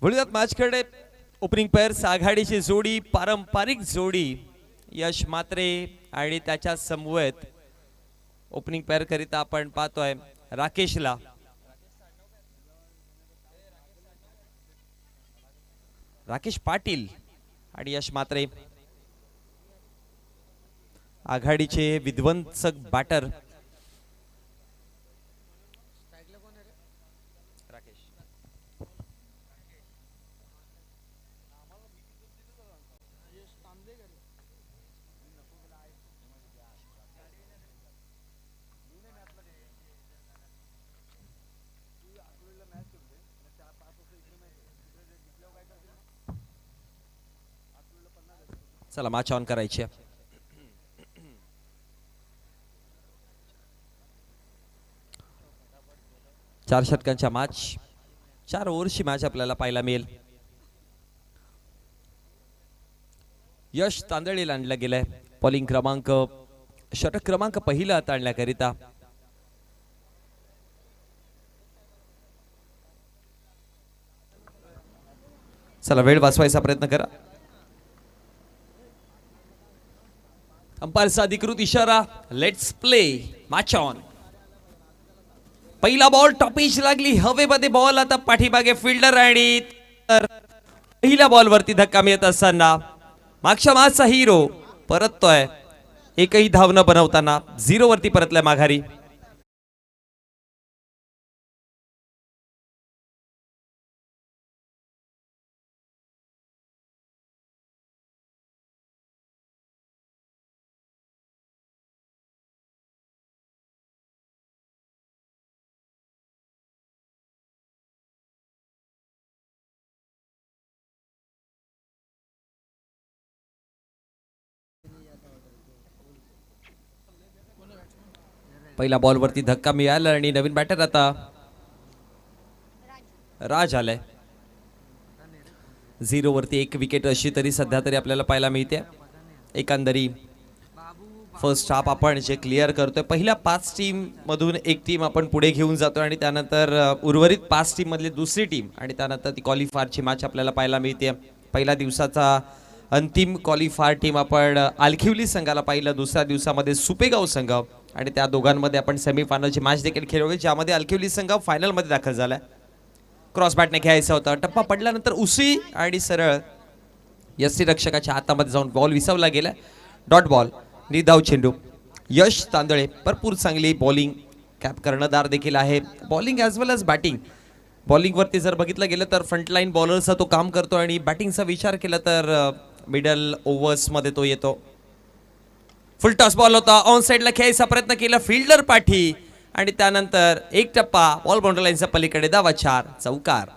वळूयात मॅचकडे. Opening pairs आघाडीची जोडी, पारंपरिक जोडी यश म्हात्रे आणि त्याच्या समवेत ओपनिंग पेअर करिता आपण पाहतोय राकेशला. राकेश पाटील आणि यश म्हात्रे आघाडीचे विध्वंसक बॅटर. चला मॅच ऑन करायची. 4 षटकांच्या मॅच, 4 ओव्हरची मॅच आपल्याला पाहायला मिळेल. यश तांदळीला आणलं गेलंय बॉलिंग क्रमांक, षटक क्रमांक पहिला ताणण्याकरिता. चला वेळ वाचवायचा प्रयत्न करा. अंपायरचा अधिकृत इशारा, लेट्स प्ले, मॅच ऑन. पहिला बॉल टॉपिश लागली हवेमध्ये, बॉल आता पाठीमागे फिल्डर आणि पहिल्या बॉल वरती धक्का मिळत असताना मागच्या मॅचचा हिरो परततोय, एकही धाव न बनवताना 0 वरती परतलाय माघारी. पहिल्या बॉल वरती धक्का मिळाला आणि नवीन बॅटर आता राज आलाय. 0 वरती 1 विकेट अशी तरी सध्या तरी आपल्याला पाहायला मिळते. एकंदरी फर्स्ट हाफ आपण जे क्लिअर करतोय, पहिल्या 5 टीम मधून एक टीम आपण पुढे घेऊन जातोय आणि त्यानंतर उर्वरित 5 टीम मधली दुसरी टीम आणि त्यानंतर ती क्वालिफायरची मॅच आपल्याला पाहायला मिळते. पहिल्या दिवसाचा अंतिम क्वालिफायर टीम आपण आलखिवली संघाला पाहिलं, दुसऱ्या दिवसामध्ये सुपेगाव संघ आणि त्या दोघांमध्ये आपण सेमीफायनलची मॅच देखील खेळवली, ज्यामध्ये आलखिवली संघ फायनलमध्ये दाखल झालाय. क्रॉस बॅटने खेळायचा होता, टप्पा पडल्यानंतर उसी आणि सरळ यष्टी रक्षकाच्या हातामध्ये जाऊन बॉल विसवला गेला. डॉट बॉल, निर्धाव चेंडू. यश तांदळे भरपूर चांगली बॉलिंग, कॅप कर्णधार देखील आहे. बॉलिंग ॲज वेल एज बॅटिंग. बॉलिंगवरती जर बघितलं गेलं तर फ्रंटलाईन बॉलरचा तो काम करतो आणि बॅटिंगचा विचार केला तर मिडल ओव्हर्समध्ये तो येतो. फुल टॉस बॉल होता, ऑन साईडला खेळायचा प्रयत्न केला फिल्डर पाठी आणि त्यानंतर एक टप्पा बॉल बाउंड्री लाईनच्या पलीकडे, धावा 4, चौकार.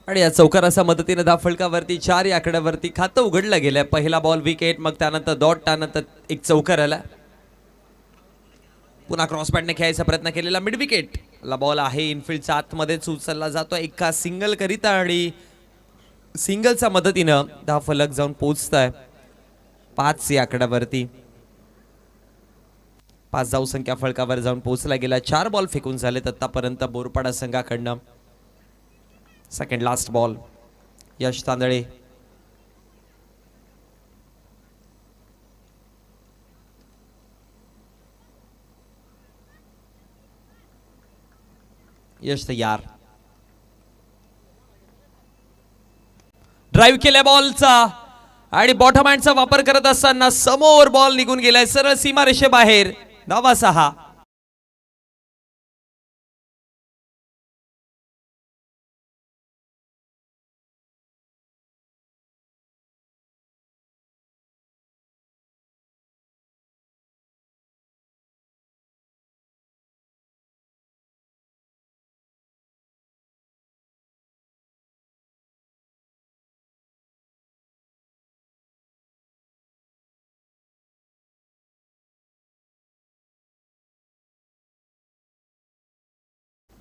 आणि या चौकाराच्या मदतीने धाव फलकावरती 4 या आकड्यावरती खातं उघडलं गेलंय. पहिला बॉल विकेट, मग त्यानंतर डॉट, त्यानंतर एक चौकार आला. पुन्हा क्रॉस बॅटने खेळायचा प्रयत्न केलेला, मिड विकेट ला बॉल आहे, इनफिल्डच्या आतमध्येच उचलला जातो एका सिंगल करिता आणि सिंगलच्या मदतीनं धाव फलक जाऊन पोहोचताय 5 या आकड्यावरती. 5 धाव संख्या फलकावर जाऊन पोहोचला गेला. 4 बॉल फेकून झालेत आतापर्यंत बोरपाडा संघाकडनं. सेकंड लास्ट बॉल, यश तांदळे. यश तयार, ड्राईव्ह केल्या बॉलचा आणि बॉटम हँडचा वापर करत असताना समोर बॉल निघून गेलाय सरळ सीमारेषेबाहेर, धावा 6.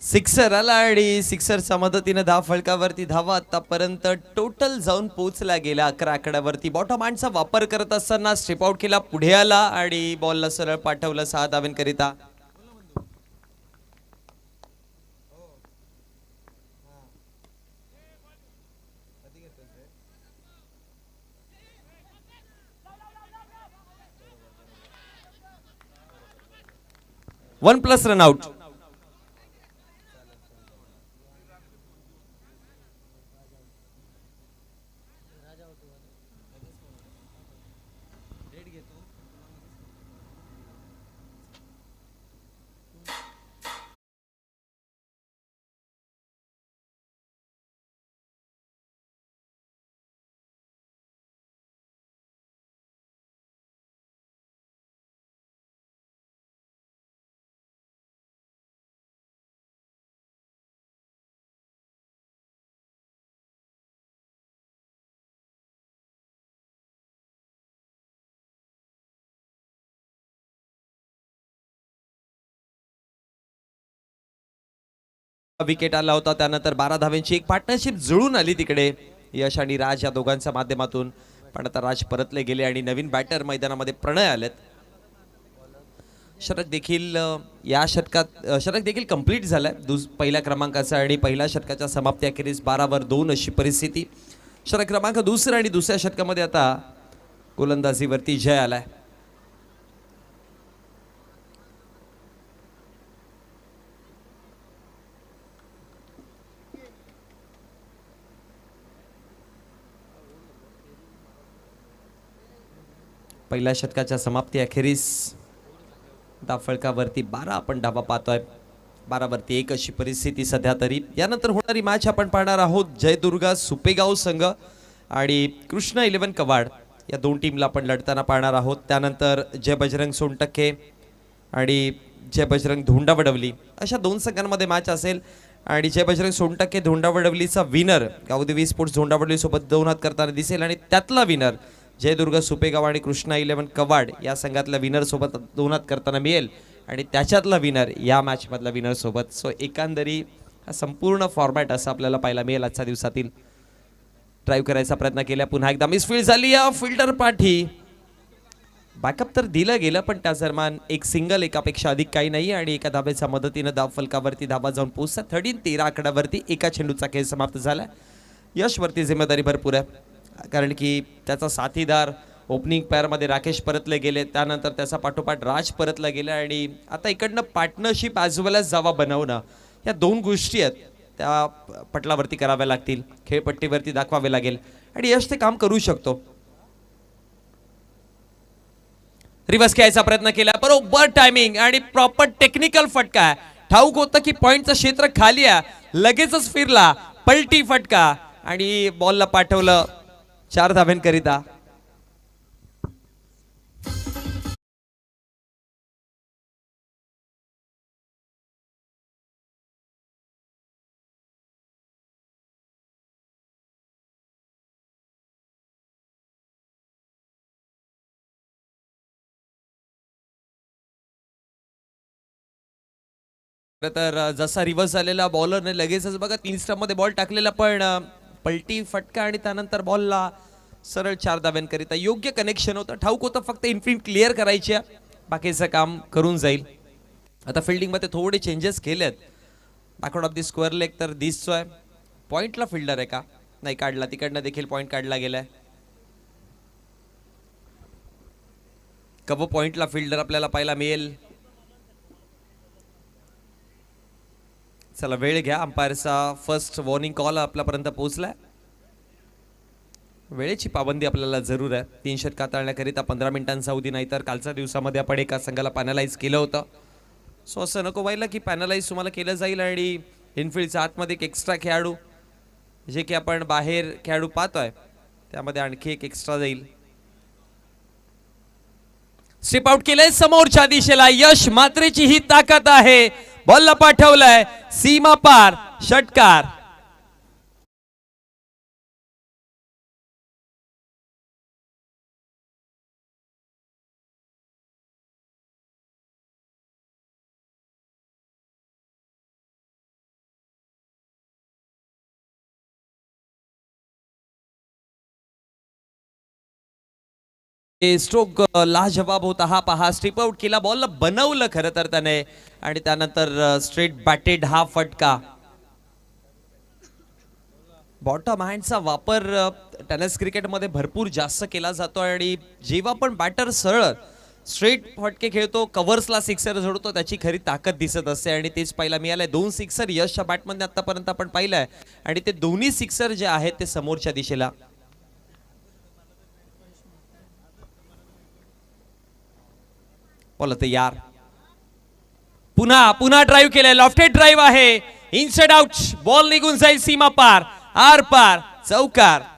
सिक्सर आला आणि सिक्सरच्या मदतीने धाव फलकावरती धावा आतापर्यंत टोटल जाऊन पोहोचला गेला 11 आकड्यावरती. बॉटम हँडचा वापर करत असताना स्ट्रिप आउट केला, पुढे आला आणि बॉलला सरळ पाठवलं 6 धावांकरिता. One plus run out. विकेट आला होता, त्यानंतर 12 धावांची एक पार्टनरशिप जुळून आली तिकडे यश आणि राज या दोघांच्या माध्यमातून. पण आता राज परतले गेले आणि नवीन बॅटर मैदानामध्ये प्रणय आलेत. षटक देखील या षटक देखील कंप्लीट झालाय पहिल्या क्रमांकाचा आणि पहिल्या षटकाच्या समाप्ती अखेरीस 12 वर 2 अशी परिस्थिती. षटक क्रमांक दुसरा आणि दुसऱ्या षटकामध्ये आता गोलंदाजीवरती जय आलाय. पहिल्या षटकाच्या समाप्ती अखेरीस धावफलकावरती 12 आपण धावा पाहतोय. 12 वरती 1 अशी परिस्थिती सध्या तरी. यानंतर होणारी मॅच आपण पाहणार आहोत जयदुर्गा सुपेगाव संघ आणि कृष्णा 11 कवाड या दोन टीमला आपण लढताना पाहणार आहोत. त्यानंतर जय बजरंग सोनटक्के आणि जय बजरंग धोंडावडवली अशा दोन संघांमध्ये मॅच असेल. आणि जय बजरंग सोनटक्के धोंडावडवलीचा विनर गावदेवी स्पोर्ट्स धोंडावडवली सोबत 2 हात करताना दिसेल आणि त्यातला विनर जयदुर्गा सुपेगाव आणि कृष्णा 11 कवाड या संघातल्या विनर सोबत 2 हात करताना मिळेल आणि त्याच्यातला विनर या मॅच मधला विनर सोबत. सो एकंदरी हा संपूर्ण फॉर्मॅट असा आपल्याला पाहायला मिळेल आजच्या दिवसातील. ड्राईव्ह करायचा प्रयत्न केला, पुन्हा एकदा मिसफील्ड झाली या फिल्डर पाठी. बॅकअप तर दिलं गेलं पण त्या दरम्यान एक सिंगल एकापेक्षा अधिक काही नाही आणि एका धाब्याच्या मदतीनं धाव फलकावरती धाबा जाऊन पोहोचतात. 13 आकड्यावरती एका चेंडूचा खेळ समाप्त झाला. यशवरती जिम्मेदारी भरपूर आहे कारण की त्याचा साथीदार ओपनिंग पेअरमध्ये राकेश परतले गेले, त्यानंतर त्याचा पाठोपाठ राज परतला गेला आणि आता इकडनं पार्टनरशिप ॲज वेल एज जावा बनवणं या दोन गोष्टी आहेत त्या पटलावरती कराव्या लागतील, खेळपट्टीवरती दाखवावे लागेल आणि यश ते काम करू शकतो. रिव्हर्स खेळायचा प्रयत्न केला, बरोबर टायमिंग आणि प्रॉपर टेक्निकल फटका. ठाऊक होतं की पॉइंटचं क्षेत्र खाली आहे, लगेचच फिरला, पलटी फटका आणि बॉलला पाठवलं 4 धाव्यांकरिता. तर जसा रिव्हर्स झालेला बॉलरने लगेचच बघा 3 स्टंपमध्ये बॉल टाकलेला पण पलटी फटका आणि त्यानंतर बॉलला सरळ 4 धाव्यांकरिता. योग्य कनेक्शन होतं, ठाऊक होतं फक्त इनफिल्ड क्लिअर करायची आहे, बाकीचं काम करून जाईल. आता फिल्डिंगमध्ये थोडे चेंजेस केलेत. Backward of the square leg तर दिसतोय. पॉइंटला फिल्डर आहे का नाही काढला, तिकडनं देखील पॉइंट काढला गेलाय. कव्हर पॉइंटला फिल्डर आपल्याला पाहायला मिळेल. चला वेळ घ्या, अंपायरचा फर्स्ट वॉर्निंग कॉल आपल्यापर्यंत पोहोचलाय. वेळेची पाबंदी आपल्याला जरूर आहे. 3 षटक टाळण्याकरिता 15 मिनिटांचा अवधी, नाहीतर कालच्या दिवसामध्ये आपण एका संघाला पॅनलाइज केलं होतं. सो असं नको व्हायला की पॅनलाइज तुम्हाला केलं जाईल आणि इनफिल्डच्या आतमध्ये एक एक्स्ट्रा खेळाडू जे की आपण बाहेर खेळाडू पाहतोय त्यामध्ये आणखी एक एक्स्ट्रा जाईल. स्ट्रिप आउट केलंय समोरच्या दिशेला. यश मात्रेची ही ताकद आहे, बॉलला पाठवलंय सीमा पार षटकार. स्ट्रोक लाजवाब होता हा. पहा स्ट्रिप आउट केला, बॉलला बनवलं खरं तर त्याने आणि त्यानंतर स्ट्रेट बॅटेड हा फटका. बॉटम हँडचा वापर टेनिस क्रिकेटमध्ये भरपूर जास्त केला जातो आणि जेव्हा पण बॅटर सरळ स्ट्रेट फटके खेळतो, कव्हर्सला सिक्सर जोडतो, त्याची खरी ताकद दिसत असते आणि तेच पाहायला मिळालंय. 2 सिक्सर यशच्या बॅटमध्ये आतापर्यंत आपण पाहिलंय आणि ते दोन्ही सिक्सर जे आहेत ते समोरच्या दिशेला. बोलत यार, पुन्हा पुन्हा ड्राईव्ह केलाय, लॉफ्टेड ड्राईव्ह आहे, इनसाइड आउट, बॉल निघून जाईल सीमा पार, आर पार, चौकार.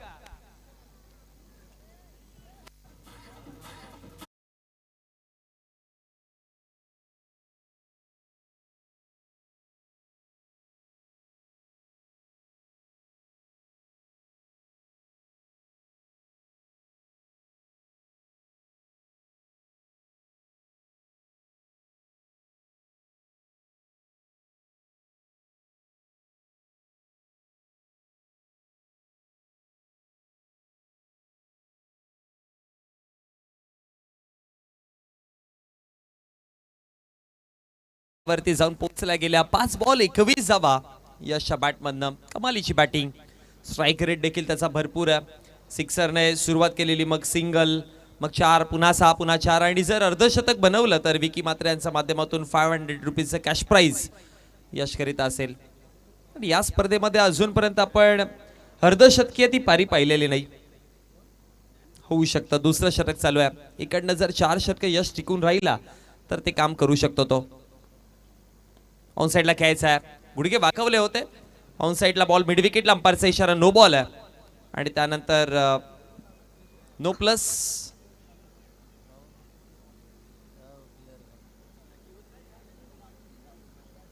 वरती जाऊन पोहोचल्या गेल्या. 5 बॉल 21 धावा यशच्या बॅटमधनं. कमालीची बॅटिंग. स्ट्राईक रेट देखील त्याचा भरपूर आहे. सिक्सरने सुरुवात केलेली, मग सिंगल, मग 4, पुन्हा 6, पुन्हा 4 आणि जर अर्धशतक बनवलं तर विकी मात्रे यांच्या माध्यमातून 500 रुपीजचं कॅश प्राइज यशकरिता असेल. या स्पर्धेमध्ये अजूनपर्यंत आपण अर्धशतकीय ती पारी पाहिलेली नाही. होऊ शकतं दुसरं षटक चालू आहे. इकडनं जर 4 षटक यश टिकून राहिला तर ते काम करू शकतो तो. ऑन साइडला खेळायचा आहे, गुडघे वाकवले होते. ऑन साइडला बॉल, मिड विकेटला अंपायरचा इशारा, नो बॉल आहे आणि त्यानंतर नो प्लस.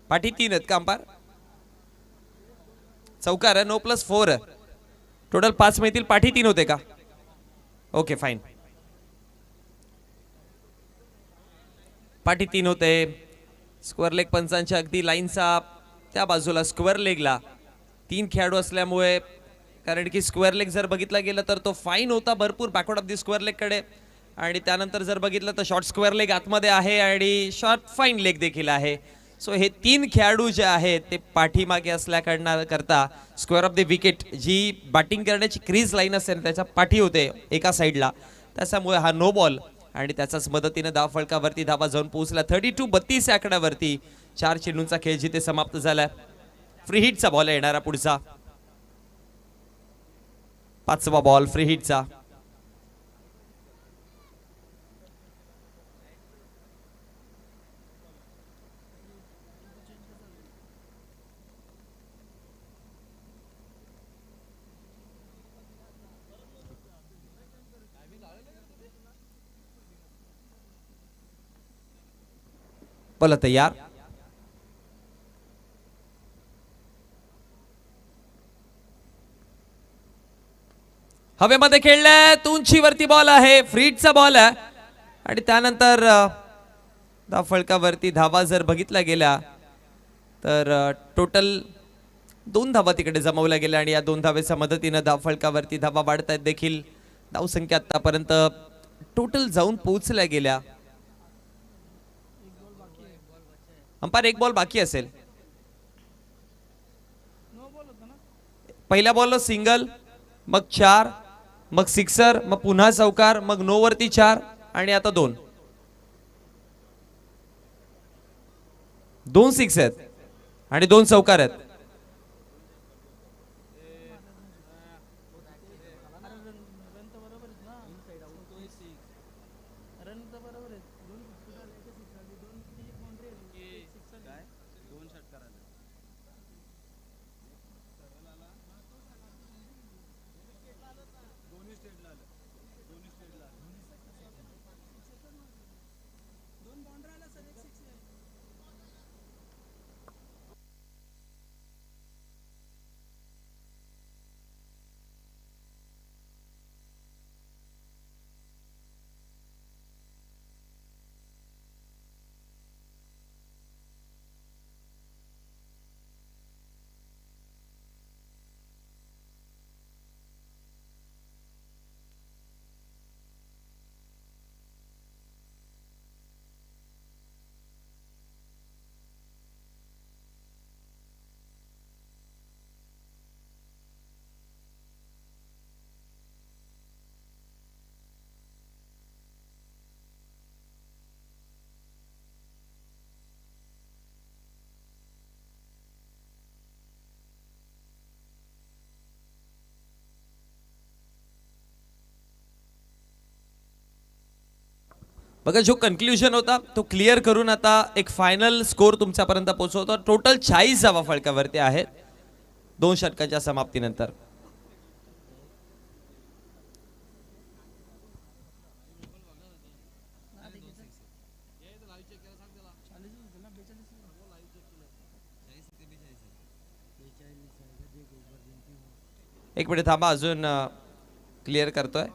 पाठी 3 आहेत का अंपायर? चौकार आहे, नो प्लस 4 आहे. टोटल 5 मिळतील, पाठी 3 होते का? ओके फाईन, पाठी 3 होते. स्क्वेअर लेग पंचांच्या अगदी लाईनचा त्या बाजूला स्क्वेअर लेगला 3 खेळाडू असल्यामुळे, कारण की स्क्वेअर लेग जर बघितला गेलं तर तो फाईन होता भरपूर backward of the square leg कडे आणि त्यानंतर जर बघितलं तर शॉर्ट स्क्वेअर लेग आतमध्ये आहे आणि शॉर्ट फाईन लेग देखील आहे. सो हे 3 खेळाडू जे आहेत ते पाठीमागे करता स्क्वेअर ऑफ द विकेट जी बॅटिंग करण्याची क्रीज लाईन असते त्याच्या पाठी होते एका साईडला, त्याच्यामुळे हा नो बॉल आणि त्याच्याच मदतीने धाव फलकावरती धावा जाऊन पोहोचला. 32-32 या आकड्यावरती 4 चेंडूंचा खेळ जिथे समाप्त झालाय. फ्री हिटचा बॉल येणारा पुढचा, 5वा बॉल फ्री हिटचा. बोला तयार. हवेमध्ये खेळलाय, उंचीवरती बॉल आहे, फ्रीटचा बॉल आहे आणि त्यानंतर धाव फलकावरती धावा जर बघितल्या गेल्या तर टोटल 2 धावा तिकडे जमवल्या गेल्या आणि या 2 धावेच्या मदतीने धाव फलकावरती धावा वाढत आहेत देखील. धाव संख्या आतापर्यंत टोटल जाऊन पोहोचल्या गेल्या. अंपायर 1 बॉल बाकी असेल. पहिल्या बॉलला सिंगल, मग 4, मग सिक्सर, मग पुन्हा चौकार, मग नो वरती 4 आणि आता 2 सिक्स आहेत आणि 2 चौकार आहेत. बघा जो कन्क्ल्युजन होता तो क्लिअर करून आता एक फायनल स्कोर तुमच्यापर्यंत पोहोचवतो. टोटल 40 धावा फलकावरती आहेत 2 षटकांच्या समाप्तीनंतर. एक मिनिट थांबा, अजून क्लिअर करतोय.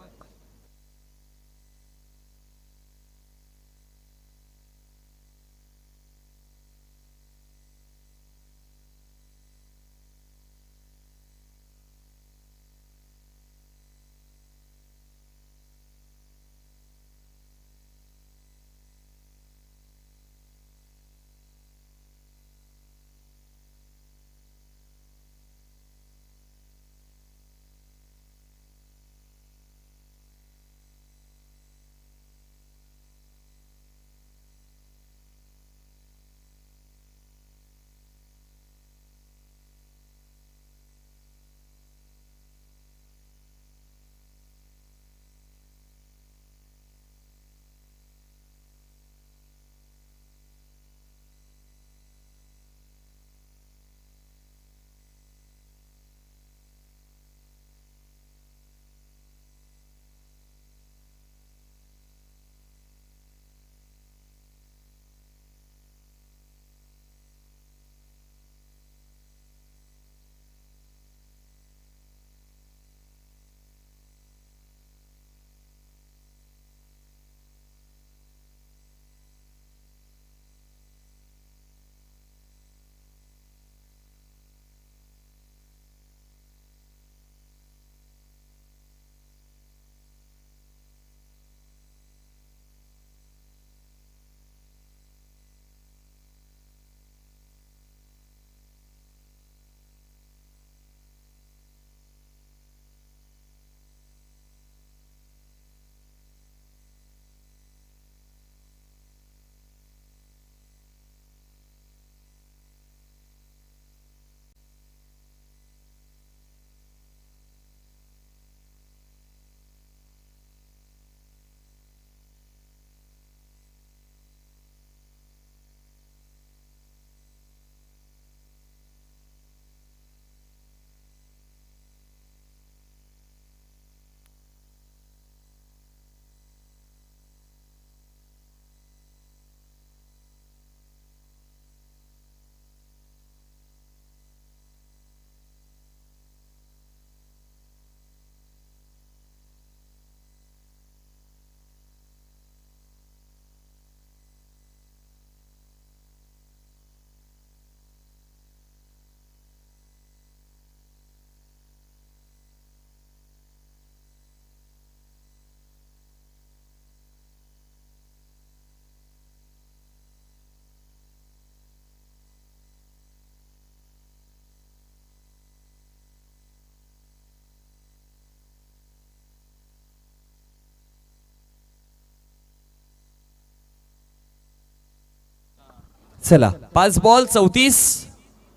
चला 5 बॉल 34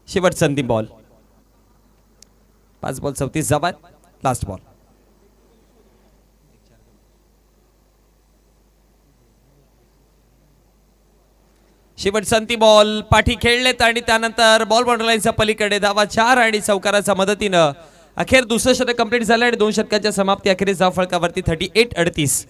शेवटचा अंतिम बॉल. 5 बॉल 34 जाबाद. Last ball. शेवटचा अंतिम बॉल पाठी खेळलेत आणि त्यानंतर बॉल बाउंड्री लाईनच्या पलीकडे धावा 4 आणि चौकाराच्या मदतीनं अखेर दुसरं षटक कंप्लीट झालं आणि 2 षटकांच्या समाप्ती अखेरीस धाव फलकावरती 38-38.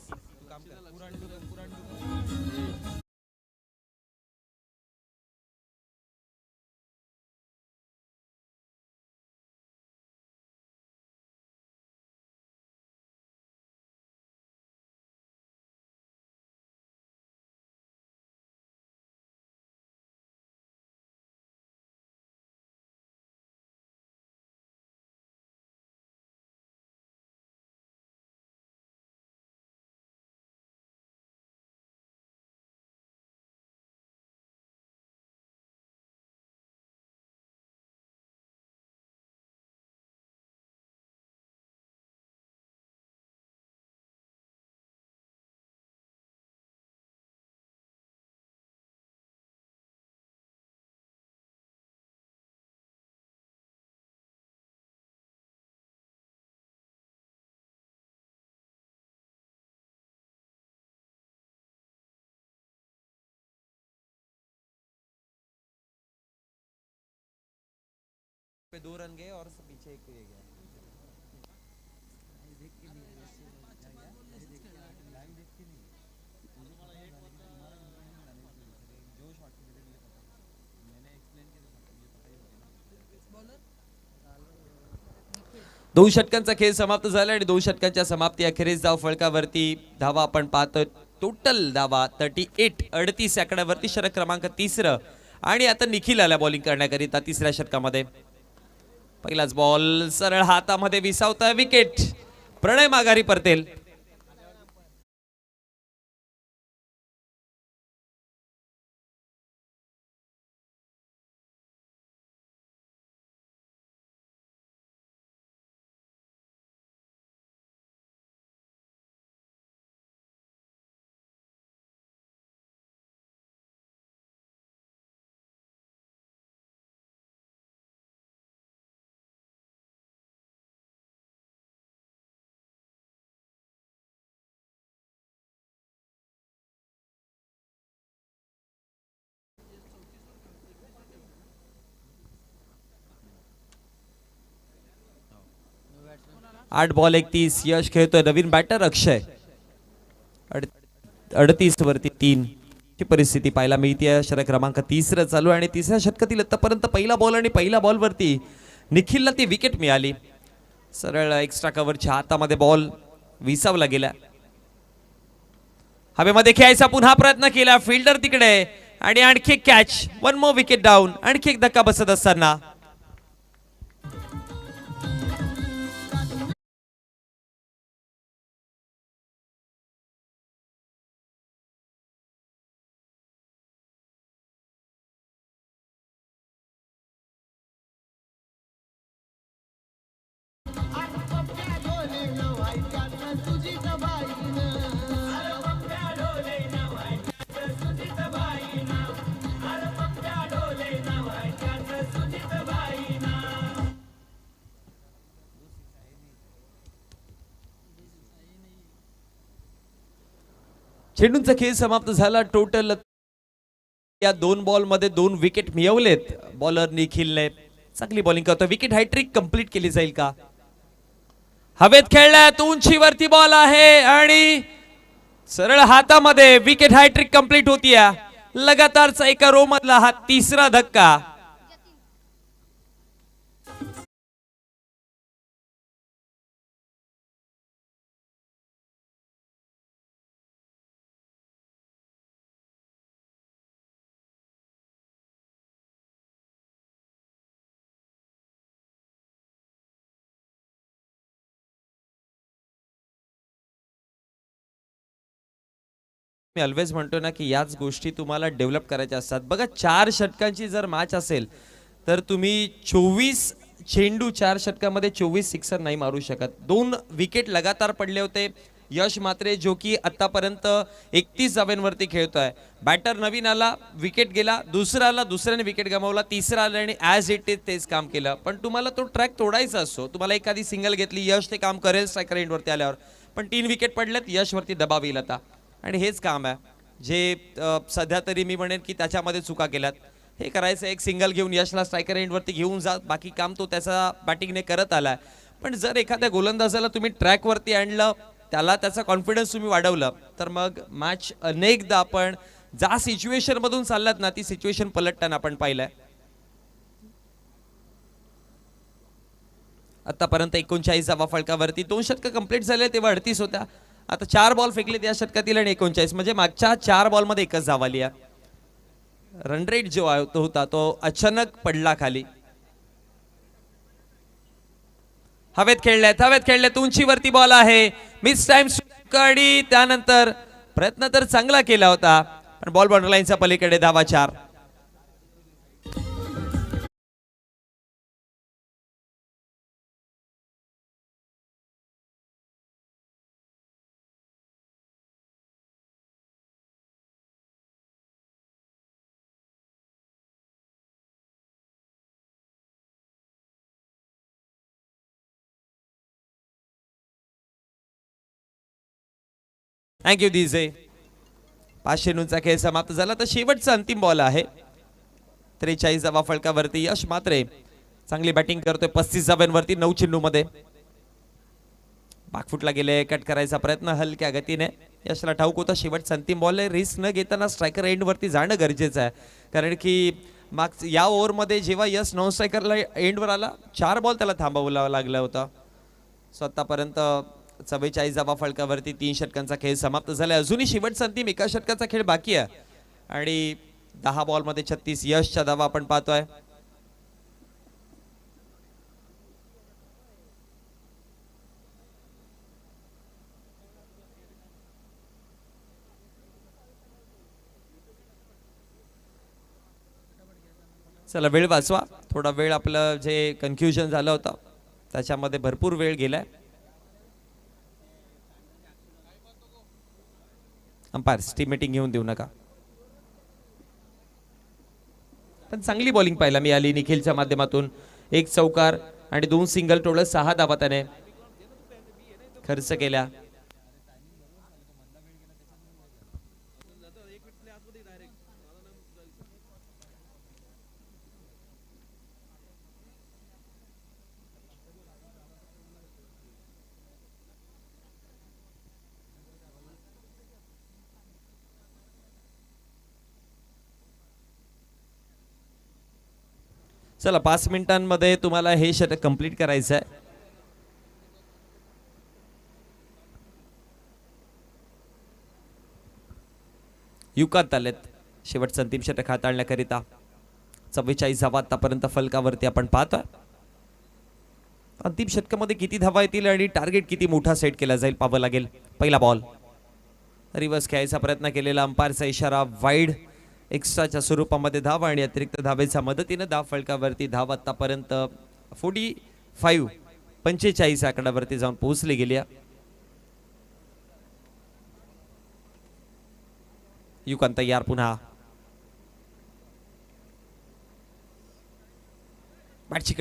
2 रन गए और पीछे एक ये गया. दोन षटकांचा खेळ समाप्त झाला आणि 2 षटकांच्या समाप्ती अखेरीस धाव फलकावरती धावा आपण पाहतो. टोटल धावा 38 आकड्यावरती. षटक क्रमांक 3 आणि आता निखिल आला बॉलिंग करण्याकरिता तिसऱ्या षटकामध्ये. पहिलाच बॉल सरळ हातामध्ये विसावता विकेट. प्रणय माघारी परतेल. आठ बॉल 31. यश खेळतोय. नवीन बॅटर अक्षय. 38 वरती 3 ची परिस्थिती पाहायला मिळते. षटक क्रमांक 3 चालू आणि तिसऱ्या षटकातील आतापर्यंत पहिला बॉल आणि पहिल्या बॉल वरती निखिलला ती विकेट मिळाली. सरळ एक्स्ट्रा कव्हरच्या हातामध्ये बॉल विसावला गेला. हवेमध्ये खेळायचा पुन्हा प्रयत्न केला. फिल्डर तिकडे आणि आणखी कॅच. 1 more wicket down. आणखी एक धक्का बसत असताना चेंडूंचा खेळ समाप्त झाला. टोटल या 2 बॉल मध्ये 2 विकेट मिळवलेत बॉलर निखिलने. चांगली बॉलिंग करतो. विकेट हॅट्रिक कंप्लीट केली जाईल का? हवेत खेळल्यात. उंचीवरती बॉल आहे आणि सरळ हातामध्ये विकेट हॅट्रिक कंप्लीट होतीये. लगातारचा एका रो मधला हा तिसरा धक्का. मी ऑलवेज म्हणतो ना की याच गोष्टी तुम्हाला डेव्हलप करायच्या असतात. बघा 4 षटकांची जर मॅच असेल तर तुम्ही 24 चेंडू 4 षटकामध्ये 24 सिक्सर नाही मारू शकत. 2 विकेट लगातार पडले होते. यश मात्रे जो की आतापर्यंत 31 धावांवरती खेळतोय. बॅटर नवीन आला, विकेट गेला. दुसरा आला, दुसऱ्याने विकेट गमावला. तिसरा आला आणि ॲज इट इज तेच काम केलं. पण तुम्हाला तो ट्रॅक तोडायचा असतो. तुम्हाला एखादी सिंगल घेतली, यश ते काम करेल स्ट्रायकर एंडवरती आल्यावर. पण 3 विकेट पडलेत. यशवरती दबाव येईल आता आणि हेच काम आहे जे सध्या तरी मी म्हणेन की त्याच्यामध्ये चुका केल्यात. हे करायचं एक सिंगल घेऊन यशला स्ट्रायकर एंडवरती घेऊन जा. बाकी काम तो त्याचा बॅटिंगने करत आलाय. पण जर एखाद्या गोलंदाजाला तुम्ही ट्रॅकवरती आणलं, त्याला त्याचा कॉन्फिडन्स तुम्ही वाढवलं, तर मग मॅच अनेकदा आपण ज्या सिच्युएशन मधून चाललात ना ती सिच्युएशन पलटताना आपण पाहिलंय. आतापर्यंत 39 धावा फलकावरती. 2 षटकं कंप्लीट झाले तेव्हा 38 होत्या. आता 4 बॉल फेकलेत या षटकातील आणि 39 म्हणजे मागच्या 4 बॉल मध्ये एकच धाव आली आहे. रन रेट जो होता तो अचानक पडला खाली. हवेत खेळल्यात. उंचीवरती बॉल आहे. मिस टाइम आणि त्यानंतर प्रयत्न तर चांगला केला होता पण बॉल बाउंड्री लाईनच्या पलीकडे. धावा 4. थँक्यू दिजे. 5 चेंडूंचा खेळ समाप्त झाला. तर शेवटचा अंतिम बॉल आहे. 43 धावा फलकावरती. यश मात्रे चांगली बॅटिंग करतोय 35 धाब्यांवरती 9 चेंडूमध्ये. बाकफुटला गेले, कट करायचा प्रयत्न हलक्या गतीने. यशला ठाऊक होता शेवटचा अंतिम बॉल आहे, रिस्क न घेताना स्ट्रायकर एंड वरती जाणं गरजेचं आहे. कारण की या ओव्हरमध्ये जेव्हा यश नॉन स्ट्रायकरला एंडवर आला 4 बॉल त्याला थांबवावा लागला होता. सो आतापर्यंत 44 धावा फलकावरती 3 षटकांचा खेळ समाप्त झाला. अजूनही शेवटचा अंतिम 1 षटकाचा खेळ बाकी आहे आणि 10 बॉलमध्ये 36 यशच्या धावा आपण पाहतोय. चला वेळ वाचवा, थोडा वेळ आपलं जे कन्फ्युजन झालं होतं त्याच्यामध्ये भरपूर वेळ गेलाय. अंपायर्स टीम मीटिंग घेऊन देऊ नका. पण चांगली बॉलिंग पाहायला मिळाली निखिलच्या माध्यमातून. 1 चौकार आणि 2 सिंगल, टोटल 6 धावा त्याने खर्च केल्या. चला 5 मिनिटांमध्ये तुम्हाला हे षटक कंप्लीट करायचं आहे. युकात आलेत शेवटचं अंतिम षटक हाताळण्याकरिता. 44 धावा आतापर्यंत फलकावरती आपण पाहतोय. अंतिम षटकामध्ये किती धावा येतील आणि टार्गेट किती मोठा सेट केला जाईल पाहावं लागेल. पहिला बॉल रिव्हर्स खेळायचा प्रयत्न केलेला, अंपायरचा इशारा वाईड. एक्स्ट्राच्या स्वरूपामध्ये धाव आणि अतिरिक्त धावेच्या मदतीने धाव फलकावरती धाव आतापर्यंत 45 आकड्यावरती जाऊन पोहोचली गेली. युकांत तयार पुन्हा. बॅटची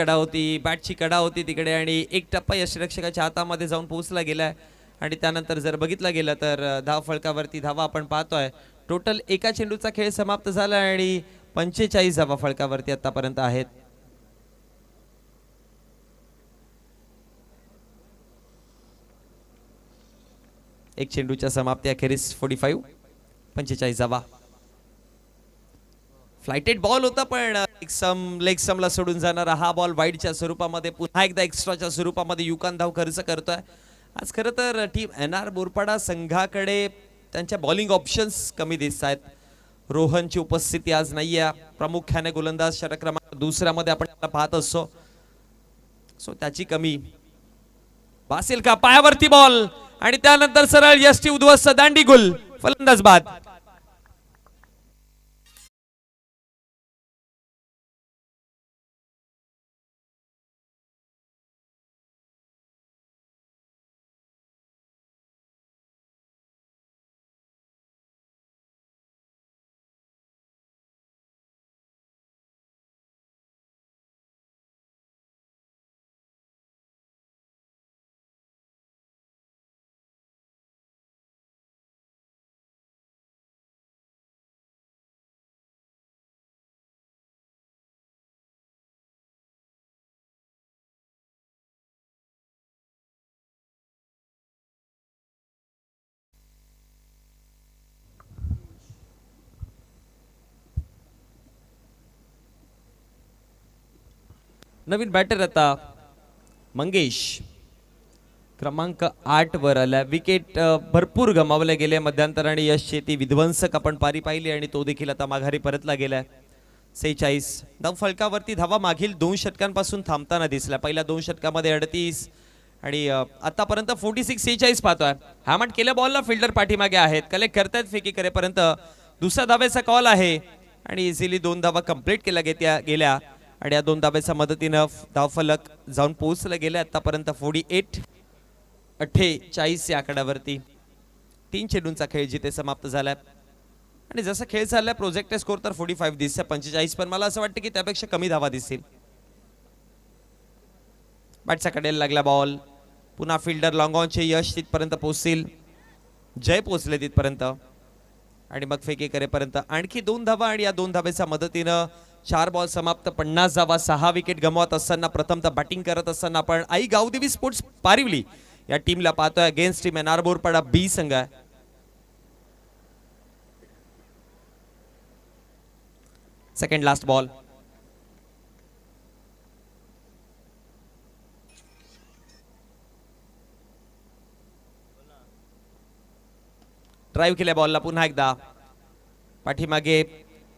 कडा होती तिकडे आणि एक टप्पा यष्टिरक्षकाच्या हातामध्ये जाऊन पोहोचला गेलाय. आणि त्यानंतर जर बघितलं गेलं तर धाव फलकावरती धावा आपण पाहतोय. टोटल 1 चेंडूचा खेळ समाप्त झाला आणि 45 धावा फलकावरती आतापर्यंत आहेत. एक चेंडूच्या समाप्ती अखेरीस 45 धावा. फ्लाइटेड बॉल होता पण लेग समला सोडून जाणारा हा बॉल वाईडच्या स्वरूपामध्ये पुन्हा एकदा एक्स्ट्राच्या स्वरूपामध्ये युकान धाव खर्च करतोय. आज खरं तर टीम NR बोरपाडा संघाकडे त्यांच्या बॉलिंग ऑप्शन्स कमी दिसत आहेत. रोहनची उपस्थिती आज नाहीये. प्रामुख्याने गोलंदाज षटक क्रमांक 2 मध्ये आपण पाहत असतो. सो त्याची कमी भासेल का. पायावरती बॉल आणि त्यानंतर सरळ यष्टी उद्ध्वस्त, दांडी गुल, फलंदाज बाद. नवीन बॅटर आता मंगेश क्रमांक 8 वर आला. विकेट भरपूर गमावले गेले मध्यंतराने. यश शेती विध्वंसक आपण पारी पाहिली आणि तो देखील आता माघारी परतला गेलाय. 46 धाव फलकावरती धावा मागील 2 षटकांपासून थांबताना दिसल्या. पहिल्या 2 षटकामध्ये 38 आणि आतापर्यंत 46 पाहतोय. हॅमंड केल्या बॉलला फिल्डर पाठीमागे आहेत, कलेक्ट करतायत फेकी करेपर्यंत. दुसऱ्या धावेचा कॉल आहे आणि इझिली 2 धावा कंप्लीट केल्या गेल्या आणि या 2 धावेच्या मदतीनं धावफलक जाऊन पोहोचलं गेलं. आतापर्यंत 48 या आकड्यावरती 3 चेंडूंचा खेळ जिथे समाप्त झालाय आणि जसं खेळ चाललाय प्रोजेक्टेड स्कोर तर 45 दिसतंय. 45 पण मला असं वाटतं की त्यापेक्षा कमी धावा दिसतील. बॅटच्या कडेला लागला बॉल. पुन्हा फिल्डर लॉंग ऑनचे यश तिथपर्यंत पोहोचतील. जय पोहोचले तिथपर्यंत आणि मग फेकी करेपर्यंत आणखी 2 धावा आणि या 2 धावेच्या मदतीनं 4 बॉल समाप्त 50 धावा 6 विकेट गमावत असताना प्रथमतः बॅटिंग करत असताना आपण आई गावदेवी स्पोर्ट्स पारिवली या टीमला पाहतोय. अगेन्स्ट टीम एनआर बोरपाडा बी संघ आहे. Second last ball. ड्राईव्ह केल्या बॉलला पुन्हा एकदा पाठीमागे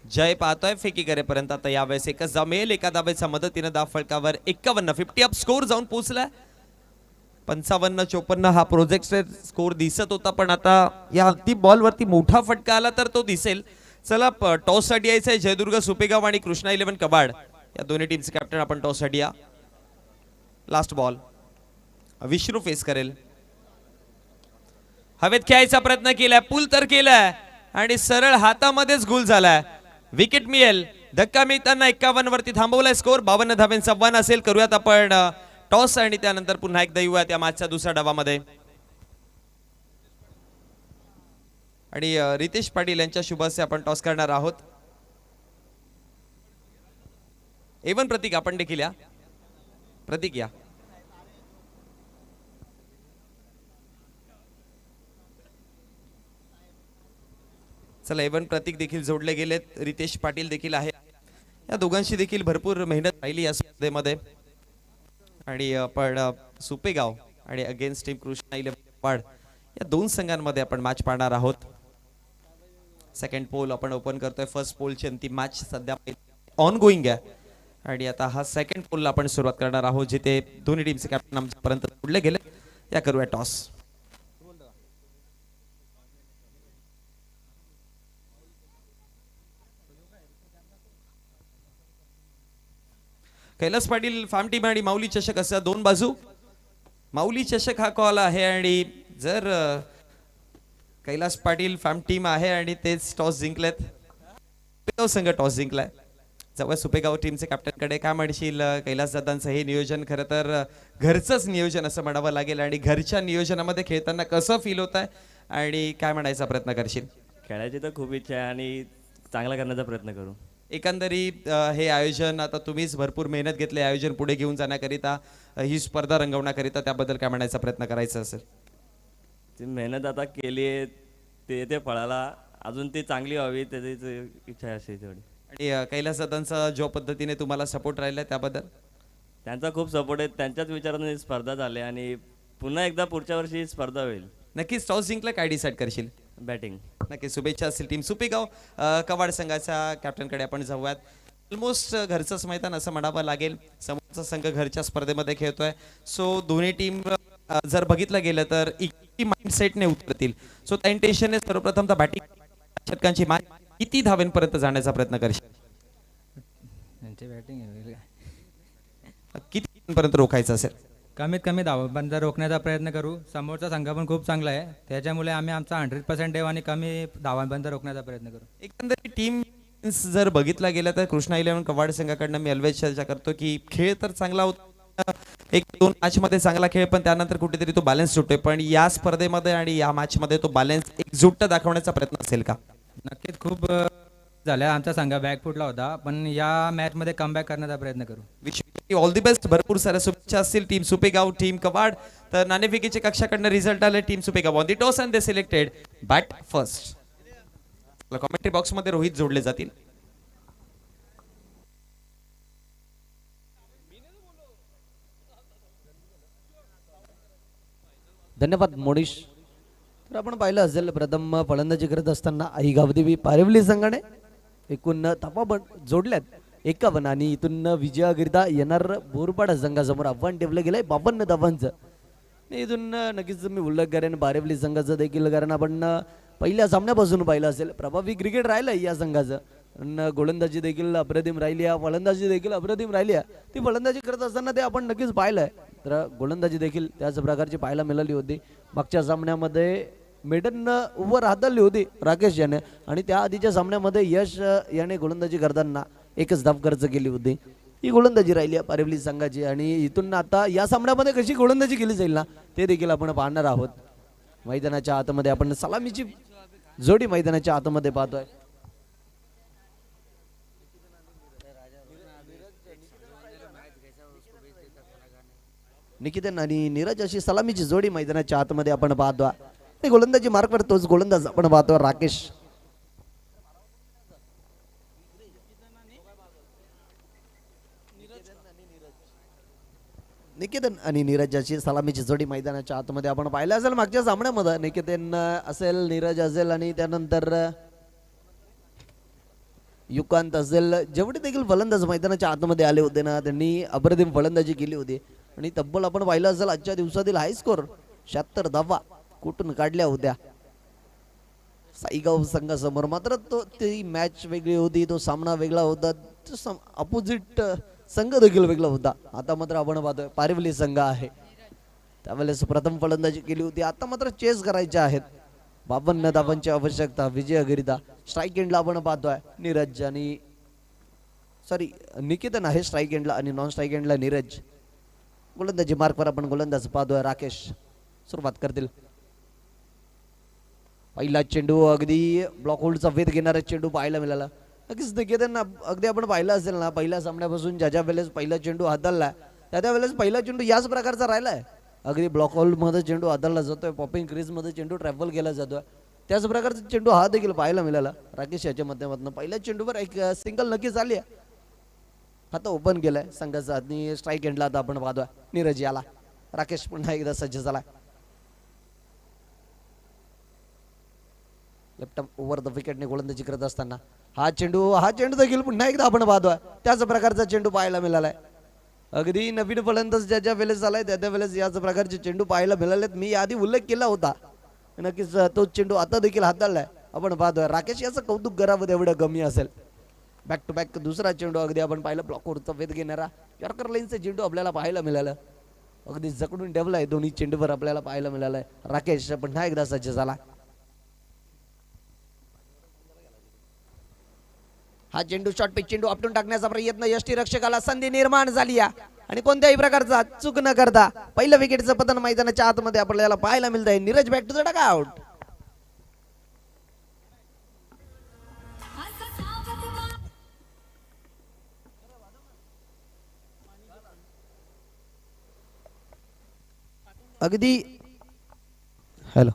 जय पाहतोय फेकी करेपर्यंत. आता यावेळेस एकच जमेल. एका धावेच्या मदतीनं धाव फलकावर 51 50 अप स्कोर जाऊन पोहोचलाय. 55-54 हा प्रोजेक्ट स्कोर दिसत होता पण आता या अंतिम बॉलवरती मोठा फटका आला तर तो दिसेल. चला टॉस साठी यायचं आहे. जयदुर्ग सुपेगाव आणि कृष्णा 11 कबाड या दोन्ही टीमचे कॅप्टन आपण टॉस साठी या. लास्ट बॉल विष्णू फेस करेल. हवेत खेळायचा प्रयत्न केलाय पूल तर केलाय आणि सरळ हातामध्येच गोल झालाय. विकेट मिळेल. धक्का मिळताना 51 वरती थांबवलाय स्कोर. 52 धाव्यांचा 1 असेल. करूयात आपण टॉस आणि त्यानंतर पुन्हा एकदा येऊयात या मॅचच्या दुसऱ्या डावामध्ये. आणि रितेश पाटील यांच्या शुभ हस्ते आपण टॉस करणार आहोत. एवन प्रतीक आपण देखील या. प्रतीक या. चला एवन प्रतीक देखील जोडले गेलेत. रितेश पाटील देखील आहे. या दोघांची देखील भरपूर मेहनत राहिली या स्पर्धेमध्ये. आणि आपण सुपेगाव आणि अगेन्स्ट टीम कृष्णा 11 कबाड या दोन संघांमध्ये आपण मॅच पाहणार आहोत. सेकंड पोल आपण ओपन करतोय. फर्स्ट पोलची अंतिम मॅच सध्या ऑन गोईंग आहे आणि आता हा सेकंड पोलला आपण सुरुवात करणार आहोत जिथे दोन्ही टीमचे कॅप्टन आमच्यापर्यंत जोडले गेले. या करूया toss. Kailas Patil farm team आणि माऊली चषक असा दोन बाजू. माऊली चषक हा कॉल आहे आणि जर कैलास पाटील फार्म टीम आहे आणि तेच टॉस जिंकलेत. सुपेगाव संघ टॉस जिंकलाय. जवळ सुपेगाव टीमचे कॅप्टन कडे काय म्हणशील कैलास दादांचं हे नियोजन खरं तर घरचंच नियोजन असं म्हणावं लागेल आणि घरच्या नियोजनामध्ये खेळताना कसं फील होत आहे आणि काय म्हणायचा प्रयत्न करशील? खेळायची तर खूप इच्छा आहे आणि चांगला करण्याचा प्रयत्न करू. एकंदरीत हे आयोजन आता तुम्हीच भरपूर मेहनत घेतली आयोजन पुढे घेऊन जाण्याकरिता ही स्पर्धा रंगवण्याकरिता त्याबद्दल काय म्हणायचा प्रयत्न करायचा असेल? ती मेहनत आता केली आहे ते फळाला अजून ती चांगली व्हावी त्याची इच्छा असेल तेवढी. आणि कैलास दादांचा ज्या पद्धतीने तुम्हाला सपोर्ट राहिला त्याबद्दल? त्यांचा खूप सपोर्ट आहे. त्यांच्याच विचाराने ही स्पर्धा झाली आणि पुन्हा एकदा पुढच्या वर्षी ही स्पर्धा होईल. नक्कीच टॉस जिंकला काय डिसाईड करशील? बॅटिंग. नक्की शुभेच्छा असतील टीम सुपेगाव कवाड संघाच्या कॅप्टनकडे आपण जाऊयात. ऑलमोस्ट घरचंच मैदान असं म्हणावं लागेल. समोरचा संघ घरच्या स्पर्धेमध्ये खेळतोय सो दोन्ही टीम जर बघितलं गेलं तर इतकी माइंडसेटने उतरतील. सो त्या इंटेन्शनने सर्वप्रथम तर बॅटिंग षटकांची मॅच किती धावेंपर्यंत जाण्याचा प्रयत्न करशील? किती पर्यंत रोखायचं असेल? कमीत कमी धावांपर्यंत रोखण्याचा प्रयत्न करू. समोरचा संघ पण खूप चांगला आहे त्याच्यामुळे आम्ही आमचा 100% देऊ आणि कमी धावांपर्यंत रोखण्याचा प्रयत्न करू. एकंदरीत टीम जर बघितला गेला तर कृष्णा 11 कवाड संघाकडनं मी ऑलवेज चर्चा करतो की खेळ तर चांगला होता. 1-2 मॅच मध्ये चांगला खेळ पण त्यानंतर कुठेतरी तो बॅलन्स सुटतोय. पण या स्पर्धेमध्ये आणि या मॅच मध्ये तो बॅलन्स एकजुट दाखवण्याचा प्रयत्न असेल का? नक्कीच खूप झाल्या. आमचा संघ बॅकफुटला होता पण या मॅच मध्ये कमबॅक करण्याचा प्रयत्न करू. All the best. भरपूर साऱ्या शुभेच्छा असतील टीम सुपेगाव टीम कवाड. तर नाणेफेकीच्या कक्षाकडनं रिझल्ट आले. Team Supegaon won the toss and they selected bat first. Commentary box मध्ये रोहित जोडले जातील. धन्यवाद मोडीश. तर आपण पाहिलं असेल प्रथम फलंदाजी करत असताना आई गावदेवी पारिवली संघाने एकूण धावा जोडल्यात 51 आणि इथून विजयाकरिता येणार बोरपाडा संघासमोर आव्हान ठेवलं गेलंय 52 धावांचं. इथून नक्कीच मी उल्लेख करेन बारेवली संघाचं देखील कारण आपण पहिल्या सामन्यापासून पाहिलं असेल प्रभावी क्रिकेट राहिलंय या संघाचं. गोलंदाजी देखील अप्रतिम राहिली आहे. फलंदाजी देखील अप्रतिम राहिली आहे. ती फलंदाजी करत असताना ते आपण नक्कीच पाहिलंय. तर गोलंदाजी देखील त्याच प्रकारची पाहायला मिळाली होती. मागच्या सामन्यामध्ये मेडन ओव्हर हाताळली होती राकेश याने आणि त्या आधीच्या सामन्यामध्ये यश याने गोलंदाजी करताना एकच धाव खर्च केली होती. ही गोलंदाजी राहिली आहे पारिवली संघाची आणि इथून आता या सामन्यामध्ये कशी गोलंदाजी केली जाईल ना ते देखील आपण पाहणार आहोत. मैदानाच्या आतमध्ये आपण सलामीची जोडी मैदानाच्या आतमध्ये पाहतोय. निकितन आणि नीरज अशी सलामीची जोडी मैदानाच्या आतमध्ये आपण पाहतो. आणि गोलंदाजी मार्कवर तोच गोलंदाज आपण पाहतो राकेश. निकेतन आणि नीरज अशी सलामीची जोडी मैदानाच्या आतमध्ये आपण पाहिलं असेल मागच्या सामन्यामध्ये. निकेतन असेल, नीरज असेल आणि त्यानंतर युकांत असेल, जेवढे देखील फलंदाज मैदानाच्या आतमध्ये आले होते ना त्यांनी अप्रतिम फलंदाजी केली होती. आणि तब्बल आपण पाहिलं असेल आजच्या दिवसातील हाय स्कोर 76 धावा कुठून काढल्या होत्या साईगाव संघासमोर. मात्र ती मॅच वेगळी होती, तो सामना वेगळा होता, अपोजिट संघ देखील वेगळा होता. आता मात्र आपण पाहतोय पारिवली संघ आहे, त्यावेळेस प्रथम फलंदाजी केली होती. आता मात्र चेस करायचे आहेत. 52 धावांची आवश्यकता विजयाकरिता. स्ट्राईक एंडला आपण पाहतोय नीरज आणि निकेतन आहे स्ट्राईक एंडला आणि नॉन स्ट्राईक एंडला नीरज. गोलंदाजी मार्कवर आपण गोलंदाज पाहतोय राकेश सुरुवात करतील. पहिला चेंडू अगदी ब्लॉक होल्डचा वेध घेणारा चेंडू पाहायला मिळाला. नक्कीच निकेतन अगदी आपण पाहिलं असेल ना पहिल्या सामन्यापासून ज्या वेळेस पहिला चेंडू हाताळला त्या वेळेस पहिला चेंडू याच प्रकारचा राहिलाय. अगदी ब्लॉक होल्डमध्ये चेंडू हाताळला जातोय, पॉपिंग क्रीजमध्ये चेंडू ट्रॅव्हल केला जातोय, त्याच प्रकारचा चेंडू हा देखील पाहायला मिळाला राकेश याच्या माध्यमातून. पहिल्या चेंडूवर एक सिंगल नक्कीच आली आहे. आता ओपन केलाय संघाचा आणि स्ट्राईक एंडला आता आपण पाहतोय नीरज याला. राकेश पुन्हा एकदा सज्ज झालाय. लेफ्ट ओव्हर द विकेटने गोलंदाजी करत असताना हा चेंडू देखील पुन्हा एकदा आपण पाहतोय त्याच प्रकारचा चेंडू पाहायला मिळालाय. अगदी नवीन फलंदाज ज्या वेळेस झालाय त्या वेळेस याच प्रकारचे चेंडू पाहायला मिळालेत. मी आधी उल्लेख केला होता, नक्कीच तोच चेंडू आता देखील हाताळलाय आपण पाहतोय. राकेश याचं कौतुक करावं एवढं कमी असेल. बॅक टू बॅक दुसरा चेंडू अगदी आपण पाहिलं ब्लॉकवरचा वेध घेणारा यॉर्कर लाईनचा चेंडू आपल्याला पाहायला मिळालं. अगदी जकडून ठेवलाय दोन्ही चेंडूवर आपल्याला पाहायला मिळालंय. राकेश पुन्हा एकदा सज्ज झाला. हा चेंडू शॉर्ट पिच चेंडू आपटून टाकण्याचा प्रयत्न, यष्टीरक्षकाला संधी निर्माण झाली आणि कोणत्याही प्रकारचा चूक न करता पहिलं विकेटचं पतन मैदानाच्या आतमध्ये आपल्याला पाहायला मिळत आहे. Neeraj back to the dugout. अगदी हॅलो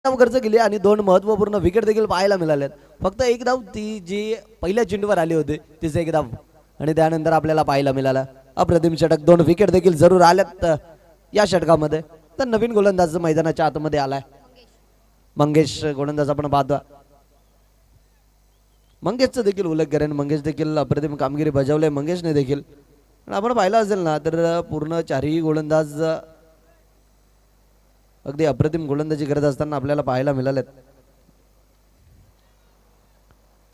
धाव खर्च केली आणि 2 महत्वपूर्ण विकेट देखील पाहायला मिळाल्यात. फक्त एक धाव ती जी पहिल्या चेंडूवर आली होती तिचे एक धाव आणि त्यानंतर आपल्याला पाहायला मिळाला अप्रतिम षटक. 2 विकेट देखील जरूर आल्यात या षटकामध्ये. तर नवीन गोलंदाज मैदानाच्या आतमध्ये आलाय मंगेश गोलंदाज आपण पाहतो. मंगेशचं देखील उल्लेख करेन. मंगेश देखील अप्रतिम कामगिरी बजावले मंगेशने देखील. आपण पाहिलं असेल ना तर पूर्ण चारही गोलंदाज अगदी अप्रतिम गोलंदाजी करत असताना आपल्याला पाहायला मिळालेत.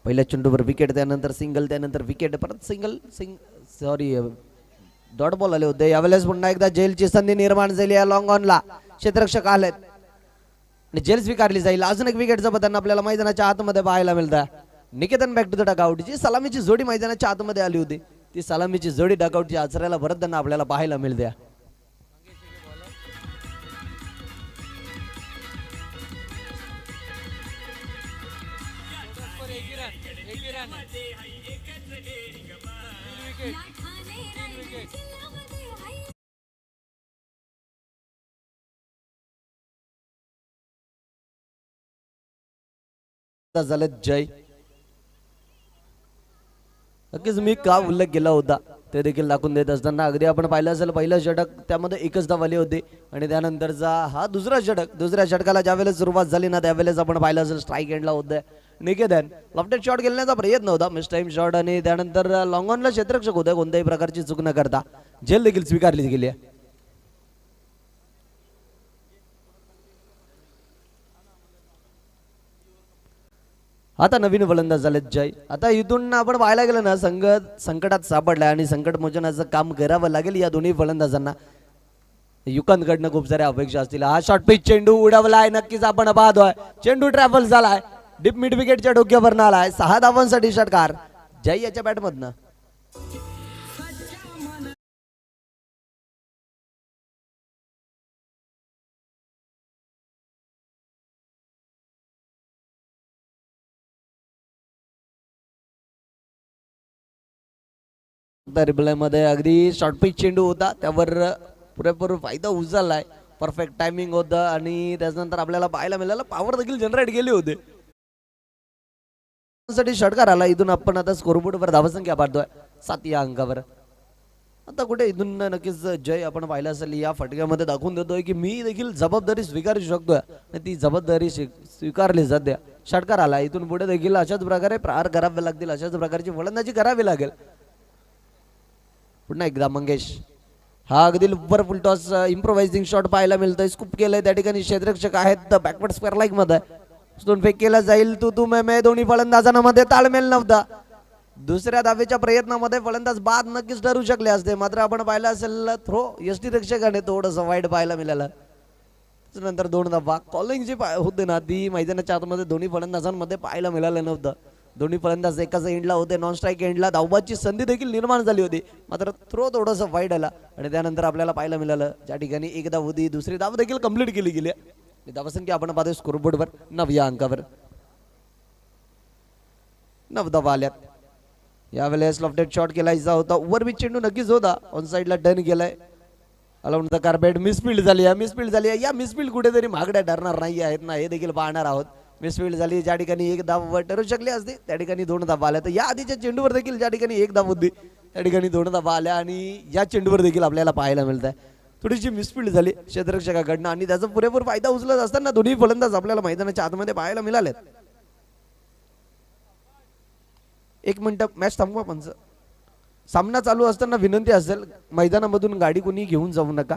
पहिल्या चेंडूवर विकेट, त्यानंतर सिंगल, त्यानंतर विकेट, परत सॉरी डॉट बॉल आले होते. यावेळेस पुन्हा एकदा जेलची संधी निर्माण झाली आहे. लॉंग ऑनला क्षेत्ररक्षक आलेत आणि जेल स्वीकारली जाईल. अजून एक विकेटचं बटन आपल्याला मैदानाच्या आतमध्ये पाहायला मिळतं. Niketan back to the dugout. जी सलामीची जोडी मैदानाच्या आतमध्ये आली होती ती सलामीची जोडी डकआउटची आचरायला परत त्यांना आपल्याला पाहायला मिळते. झाले जय. नक्कीच मी का उल्लेख केला होता ते देखील दाखवून देत असताना अगदी आपण पाहिलं असेल पहिलं षटक त्यामध्ये एकच धाव आली होती आणि त्यानंतरचा हा दुसरा षटक. दुसऱ्या षटकाला ज्यावेळेस सुरुवात झाली ना त्यावेळेस आपण पाहिलं असेल स्ट्राईक एंडला होतं निकेतन. लॉफ्टेड शॉट खेळण्याचा प्रयत्न होता, मिस टाइम शॉट आणि त्यानंतर लॉंग ऑनला क्षेत्ररक्षक होते. कोणत्याही प्रकारची चूक न करता झेल देखील स्वीकारली गेली आहे. आता नवीन फलंदाज झालेत जय. आता इथून आपण पाहायला गेलं ना संघ संकटात सापडलाय आणि संकट मोचनाचं काम करावं लागेल या दोन्ही फलंदाजांना. युकांतकडनं खूप साऱ्या अपेक्षा असतील. हा शॉर्ट पिच चेंडू उडवलाय, नक्कीच आपण पाहतोय चेंडू ट्रॅव्हल झालाय, डीप मिड विकेटच्या डोक्यावर आलाय. 6 धावांसाठी षटकार जय याच्या बॅटमधनं. रिप्लाय मध्ये अगदी शॉर्ट पिच चेंडू होता, त्यावर पुरेपूर फायदा उचललाय. परफेक्ट टायमिंग होतं आणि त्याच्यानंतर आपल्याला पाहायला मिळालं पॉवर देखील जनरेट केले होते. साठी षटकार आला. इथून आपण आता स्कोरबोर्डवर धावसंख्या पाहतोय 7 या अंकावर. आता कुठे इथून नक्कीच जय आपण पाहिलं असेल या फटक्यामध्ये दाखवून देतोय की मी देखील जबाबदारी स्वीकारू शकतोय आणि ती जबाबदारी स्वीकारली जाते. षटकार आला. इथून पुढे देखील अशाच प्रकारे प्रहार करावे लागतील, अशाच प्रकारची फलंदाजी करावी लागेल. पुन्हा एकदा मंगेश. हा अगदी लुपर फुल टॉस इम्प्रोवाइजिंग शॉट पाहायला मिळतोय. स्कूप केलंय त्या ठिकाणी क्षेत्ररक्षक आहेत बॅकवर्ड स्क्वेअर लाईक मध्ये. स्टोन फेक केला जाईल. तू मे दोन्ही फलंदाजांमध्ये ताळमेळ नव्हता. दुसऱ्या धावेच्या प्रयत्नामध्ये फलंदाज बाद नक्कीच ठरू शकले असते, मात्र आपण पाहिलं असेल थ्रो यष्टीरक्षकाने थोडंसं वाईट पाहायला मिळालं. नंतर 2 धावा कॉलिंग जी होते ना ती मैदानाच्या आतमध्ये दोन्ही फलंदाजांमध्ये पाहायला मिळालं नव्हतं. दोन्ही फलंदाज एकाच एंडला होते. नॉन स्ट्राईक एंडला धावबाची संधी देखील निर्माण झाली होती, मात्र थ्रो थोडंसं वाईट आला आणि त्यानंतर आपल्याला पाहायला मिळालं ज्या ठिकाणी एक धाव होती दुसरी धाव देखील कंप्लीट केली गेली. धावसंख्या आपण पाहतोय स्कोरबोर्डवर 9 या अंकावर. 9 धावा आल्यात. यावेळेस लॉफ्टेड शॉट केलायचा होता. ओव्हरपिच चेंडू नक्कीच होता. ऑन साईडला टर्न केलाय. Around the carpet. मिसफिल्ड झाली आहे. या मिसफिल्ड कुठेतरी महागड्या ठरणार नाही आहेत ना हे देखील पाहणार आहोत. मिसफिल्ड झाली ज्या ठिकाणी 1 धाव ठरू शकली असते त्या ठिकाणी 2 धावा आल्या. तर या आधीच्या चेंडूवर देखील ज्या ठिकाणी 1 धाव होती त्या ठिकाणी 2 धावा आल्या आणि या चेंडूवर देखील आपल्याला पाहायला मिळत आहे थोडीशी मिसफिल्ड झाली क्षेत्ररक्षकाकडनं आणि त्याचा पुरेपूर फायदा उचलत असताना दोन्ही फलंदाज आपल्याला मैदानाच्या आतमध्ये पाहायला मिळालेत. 1 मिनिट मॅच थांबवा. पंच सामना चालू असताना विनंती असेल मैदानामधून गाडी कोणी घेऊन जाऊ नका.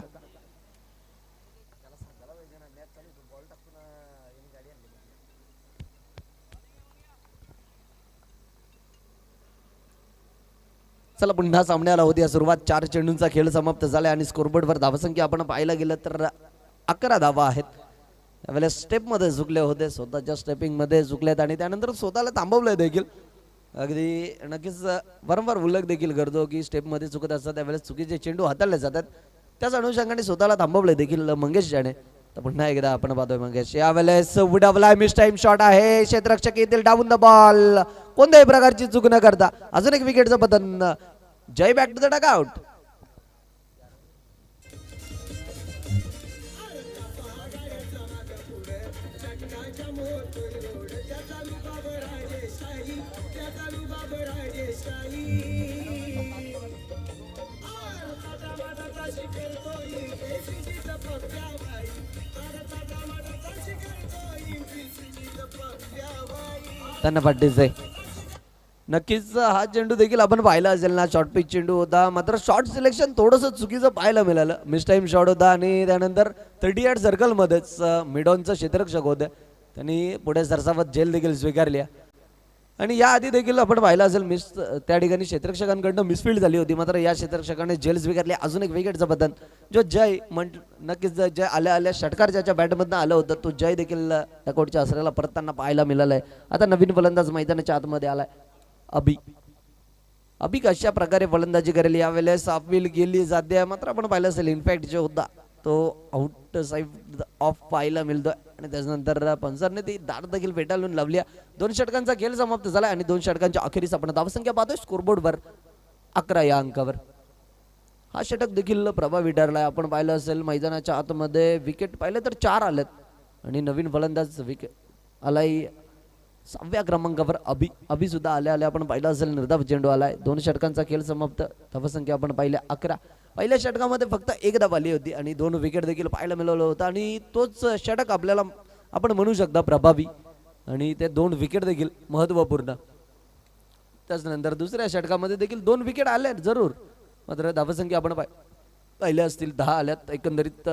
चला पुन्हा सामन्याला होती सुरुवात. 4 चेंडूंचा खेळ समाप्त झाला आणि स्कोरबोर्डवर धावसंख्या आपण पाहायला गेलं तर 11 धावा आहेत. यावेळेस स्टेपमध्ये चुकले होते, स्वतःच्या स्टेपिंगमध्ये चुकलेत आणि त्यानंतर स्वतःला थांबवलंय देखील. अगदी नक्कीच वारंवार उल्लेख देखील करतो की स्टेपमध्ये चुकत असतात त्यावेळेस चुकीचे चेंडू हाताळले जातात. त्याच अनुषंगाने स्वतःला थांबवलंय देखील मंगेश याने. तर पुन्हा एकदा आपण पाहतोय मंगेश. यावेळेस उडवलाय. मिस टाइम शॉट आहे. क्षेत्ररक्षक येतील डाऊन द बॉल. कोणत्याही प्रकारची चूक न करता अजून एक विकेटचं पतन. जय बॅक टू द डकआउट. त्यांना पाठीचे नक्कीच हा चेंडू देखील आपण पाहिला असेल ना, शॉर्ट पिच चेंडू होता, मात्र शॉर्ट सिलेक्शन थोडंसं चुकीचं पाहायला मिळालं. मिस टाइम शॉट होता आणि त्यानंतर 38 सर्कलमध्येच मिडॉनचं क्षेत्ररक्षक होतं, त्यांनी पुढे सरसावत झेल देखील स्वीकारली. आणि याआधी देखील आपण पाहिलं असेल त्या ठिकाणी क्षेत्ररक्षकांकडनं मिसफील्ड झाली होती, मात्र या क्षेत्ररक्षकाने झेल स्वीकारली. अजून एक विकेटचं बदल जो जय नक्कीच जय आल्या षटकार ज्याच्या बॅटमधनं आलं होतं तो जय देखील त्या कोर्टच्या आसऱ्याला परतताना पाहायला मिळालं आहे. आता नवीन फलंदाज मैदानाच्या आतमध्ये आलाय अभि कशा प्रकारे फलंदाजी करेल यावेळेस अपील गेली जाते, मात्र आपण पाहिलं असेल इनफॅक्ट जो होता तो आउट साइड ऑफ पाहायला मिळतोय. आणि त्याच्यानंतर पंचरने ती दार देखील फेटाळून लावली. 2 षटकांचा खेळ समाप्त झाला आणि 2 षटकांच्या अखेरीस आपण धावसंख्या पाहतोय स्कोरबोर्डवर 11 या अंकावर. हा षटक देखील प्रभावी ठरलाय. आपण पाहिलं असेल मैदानाच्या आतमध्ये विकेट पाहिलं तर 4 आलेत आणि नवीन फलंदाज विकेट आलाय 6व्या क्रमांकावर अभि सुद्धा आल्या आपण पाहिलं असेल निर्धाव चेंडू आलाय. 2 षटकांचा खेळ समाप्त, धावसंख्या आपण पाहिल्या 11. पहिल्या षटकामध्ये फक्त 1 धाव आली होती आणि 2 विकेट देखील पाहायला मिळालं होतं आणि तोच षटक आपल्याला आपण म्हणू शकता प्रभावी आणि ते 2 विकेट देखील महत्त्वपूर्ण. त्याचनंतर दुसऱ्या षटकामध्ये देखील 2 विकेट आल्या जरूर, मात्र धावसंख्या आपण पाहिल्या असतील 10 आल्यात. एकंदरीत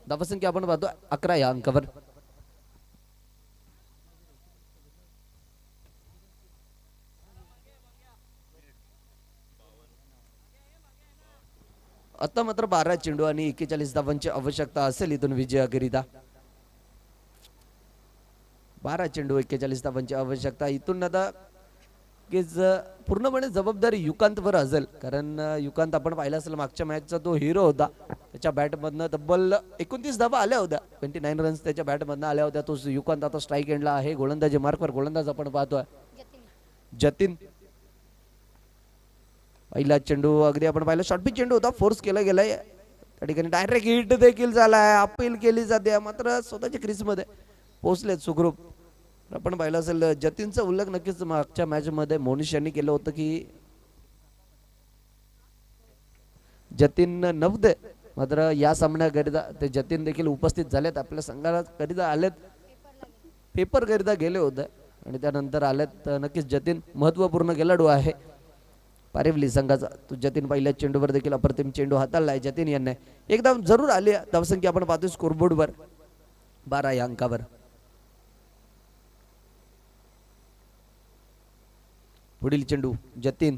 धावसंख्या आपण पाहतो 11 या अंकावर. आता मात्र 12 चेंडू आणि 41 धावांची आवश्यकता असेल इथून विजयाकरिता. 12 चेंडू 41 धावांची आवश्यकता इथून. आता पूर्णपणे जबाबदारी युकांतवर असेल, कारण युकांत आपण पाहिलं असेल मागच्या मॅचचा तो हिरो होता. त्याच्या बॅटमधनं तब्बल 29 धावा आल्या होत्या, 29 रन्स त्याच्या बॅटमधनं आल्या होत्या. तो युकांत आता स्ट्राईक एंडला आहे. गोलंदाजी मार्कवर गोलंदाज आपण पाहतोय जतीन. पहिला चेंडू अगदी आपण पाहिलं शॉर्ट पिच चेंडू होता, फोर्स केला गेलाय त्या ठिकाणी. डायरेक्ट हिट देखील झालाय, अपील केली जाते, मात्र स्वतःच्या क्रीजमध्ये पोहोचलेत सुखरूप. आपण पाहिलं असेल जतीनचं उल्लेख नक्कीच मागच्या मॅच मध्ये मोनिश यांनी केलं होतं की जतीन नव्हते, मात्र या सामन्याकरिता ते जतीन देखील उपस्थित झालेत, आपल्या संघाला करिता आलेत, पेपर करिता गेले होते आणि त्यानंतर आलेत. नक्कीच जतीन महत्वपूर्ण खेळाडू आहे पारिवली संघाचा. तो जतीन पहिल्या चेंडूवर देखील अप्रतिम चेंडू हाताळलाय जतीन यांनी. एकदा जरूर आली धावसंख्या आपण पाहतोय स्कोरबोर्डवर 12 या अंकावर. पुढील चेंडू जतीन.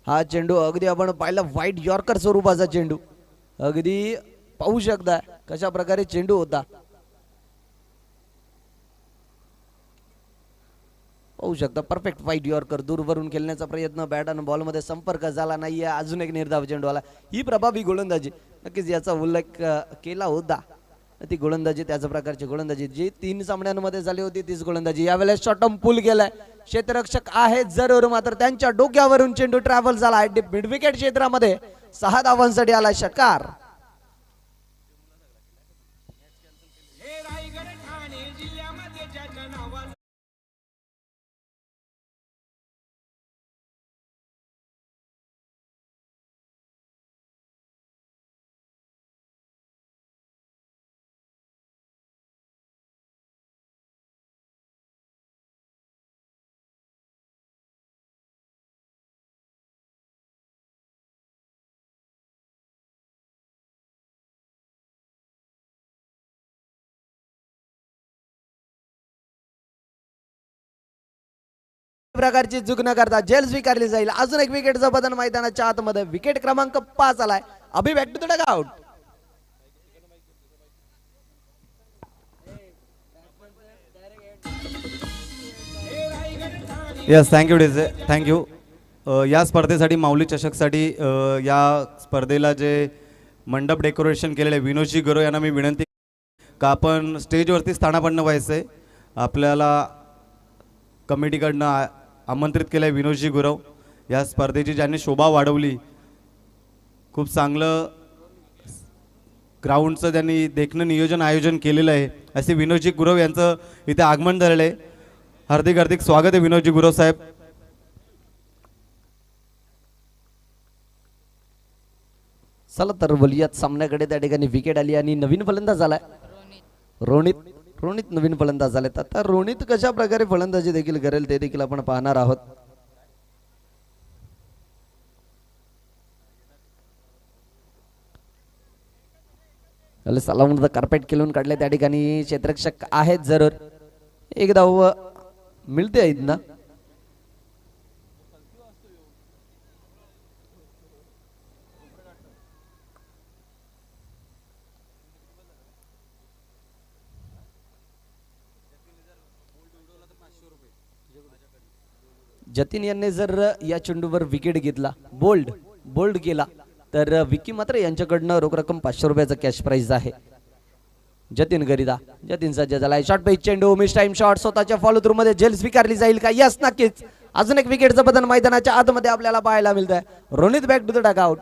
हा चेंडू अगदी आपण पाहिला व्हाईट यॉर्कर स्वरूपाचा चेंडू, अगदी पाहू शकता कशा प्रकारे चेंडू होता. पाहू शकता परफेक्ट व्हाईट यॉर्कर. दूरवरून खेळण्याचा प्रयत्न, बॅट आणि बॉल मध्ये संपर्क झाला नाहीये. अजून एक निर्धाव चेंडू आला. ही प्रभावी गोलंदाजी, नक्कीच याचा उल्लेख केला होता. ती गोलंदाजी त्याच प्रकारची गोलंदाजी जी 3 सामन्यांमध्ये झाली होती, तीच गोलंदाजी यावेळेस शॉर्टम पूल केलाय. क्षेत्ररक्षक आहे जरूर, मात्र त्यांच्या डोक्यावरून चेंडू ट्रॅव्हल झाला आहे मिड विकेट क्षेत्रामध्ये. 6 धावांसाठी आला षटकार. प्रकारची चूक न करता जेल स्वीकारली जाईल. अजून एक विकेटचं बदल मैदानाच्या आतमध्ये. विकेट क्रमांक 5 आलाय. Abhi back to the dugout. Yes, thank you DJ, thank you. या स्पर्धेसाठी माऊली चषकसाठी या स्पर्धेला जे मंडप डेकोरेशन केलेले विनोदजी गुरव यांना मी विनंती का आपण स्टेजवरती स्थानापन्न व्हायचं आहे. आपल्याला कमिटीकडनं आमंत्रित केलं आहे विनोदजी गुरव. या स्पर्धेची ज्यांनी शोभा वाढवली, खूप चांगलं ग्राउंडचं त्यांनी देखणं नियोजन आयोजन केलेलं आहे. असे विनोदजी गुरव यांचं इथे आगमन झालेलं आहे. हार्दिक हार्दिक स्वागत आहे विनोदजी गुरव साहेब. चला तर वलियात सामन्याकडे त्या ठिकाणी विकेट आली आणि नवीन फलंदाज आलाय रोनित नवीन फलंदाज झालेत. आता रोनित कशा प्रकारे फलंदाजी देखील करेल ते देखील आपण पाहणार आहोत. सलाम कार्पेट खेळून काढले त्या ठिकाणी क्षेत्ररक्षक आहेत जरूर. एक धाव मिळते आहेत ना. जतीन यांनी जर या चेंडूवर विकेट घेतला बोल्ड केला तर विकी मात्र यांच्याकडनं रोख रक्कम 500 रुपयाचा कॅश प्राइज आहे. जतीन गरिदा जतीन सज्ज झालाय. शॉर्ट पेच चेंडू मिस टाइम शॉट स्वतःच्या फॉलो थ्रू मध्ये झेल स्वीकारली जाईल का? यस नक्कीच. अजून एक विकेटचं बदल मैदानाच्या आतमध्ये आपल्याला पाहायला मिळत आहे. Ronit back to the dugout.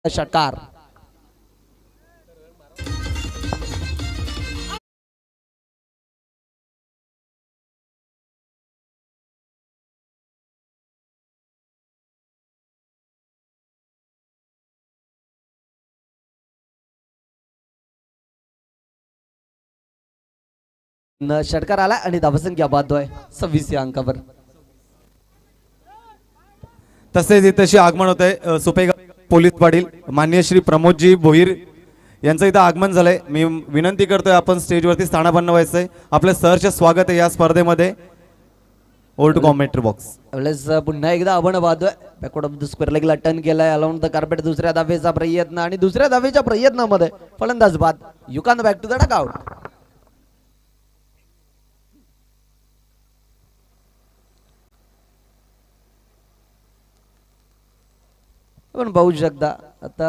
षटकार षटकार आला आणि धावसंख्या बांधतोय 26 या अंकावर. तसेच इथेशी आगमन होत आहे सुपेगाव पोलीस पाटील माननीय श्री प्रमोदजी भोईर यांचं इथं आगमन झालंय. मी विनंती करतोय आपण स्टेजवरती स्थानापन्न व्हायचंय. आपलं सहर्ष स्वागत आहे या स्पर्धेमध्ये. Old to commentary box. वेळेस पुन्हा एकदा आपण पाहतोय बॅकवर्ड ऑफ द स्क्वेअर लेगला टर्न केलाय अलाउंड द कार्पेट. दुसऱ्या धावेचा प्रयत्न आणि दुसऱ्या धावेच्या प्रयत्नामध्ये फलंदाज बाद. You can back to the dugout. पण पाहू शकता आता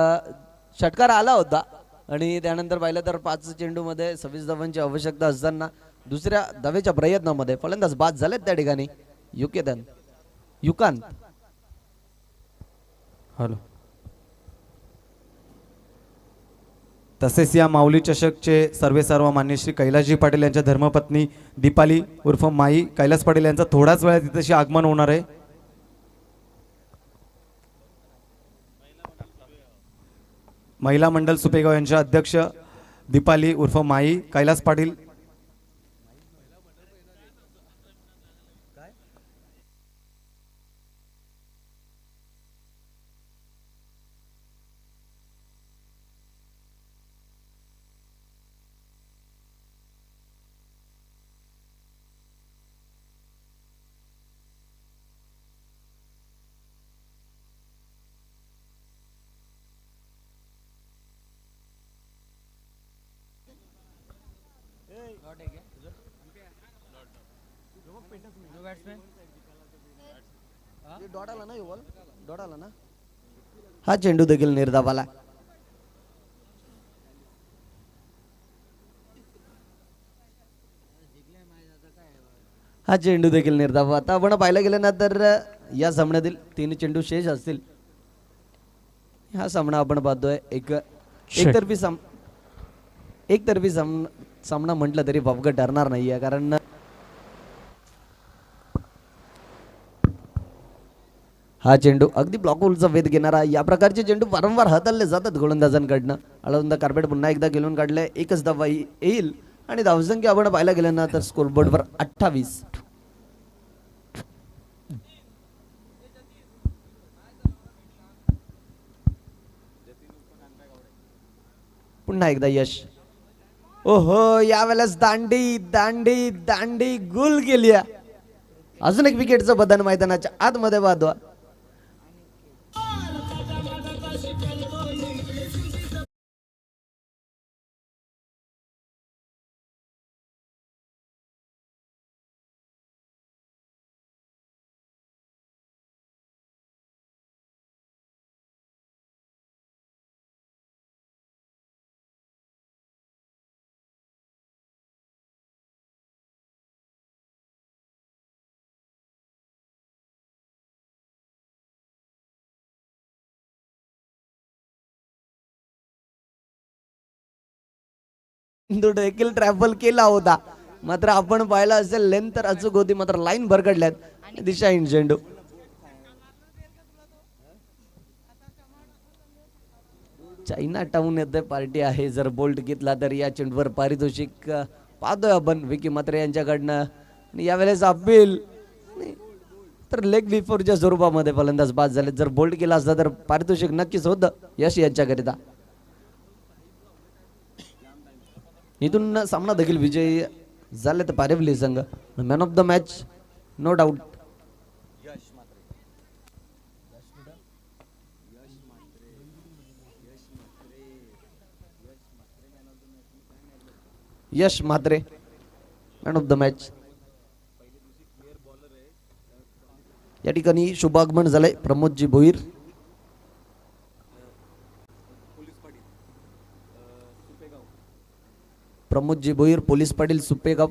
षटकार आला होता आणि त्यानंतर पाहिलं तर 5 चेंडूमध्ये 26 धावांची आवश्यकता असताना दुसऱ्या धावेच्या प्रयत्नामध्ये फलंदाज बाद झालेत त्या ठिकाणी. युकांत हॅलो. तसेच या माऊली चषकचे सर्व मान्य श्री कैलासजी पाटील यांच्या धर्मपत्नी दीपाली उर्फ माई कैलास पाटील यांचा थोड्याच वेळात तिथेशी आगमन होणार आहे. महिला मंडल सुपेगाव यांच्या अध्यक्ष दीपाली उर्फ माई कैलास पाटील. हा चेंडू देखील निर्धावाला. हा चेंडू देखील निर्धाव. आता आपण पाहिलं गेलं ना तर या सामन्यातील 3 चेंडू शेष असतील. हा सामना आपण पाहतोय एकतर्फी एकतर्फी सामना म्हटलं तरी वावगं ठरणार नाही आहे, कारण हा चेंडू अगदी ब्लॉक होलचा वेध घेणारा, या प्रकारचे चेंडू वारंवार हाताळले जातात गोलंदाजांकडनं. आळंदा कार्पेट पुन्हा एकदा गेलून काढले, एकच धावा येईल आणि धावसंख्या आपण पाहायला गेलं ना तर स्कोरबोर्डवर 28. पुन्हा एकदा यश. ओहो, यावेळेस दांडी दांडी दांडी गुल केली. अजून एक विकेटचं बदन मैदानाच्या आतमध्ये वादवा. तो देखील ट्रॅव्हल केला होता, मात्र आपण पाहिला असेल लेंथ तर अचूक होती, मात्र लाईन भरकडल्यात दिशा इन चेंडू. चायना टाउन येथे पार्टी आहे, जर बोल्ट घेतला तर या चेंडूवर पारितोषिक पाहतोय आपण विकी मात्रे यांच्याकडनं. आणि यावेळेस अपील तर लेग बिफोरच्या स्वरूपामध्ये फलंदाज बाद झाले. जर बोल्ट केला असता तर पारितोषिक नक्कीच होतं यश यांच्याकरिता. इथून सामना देखील विजयी झाले तर पारेवली संघ. Man of the match no doubt Yash Mhatre, man of the match. या ठिकाणी शुभागमन झालंय प्रमोदजी भोईर. प्रमोदजी भोईर, पोलीस पाटील सुपेगाव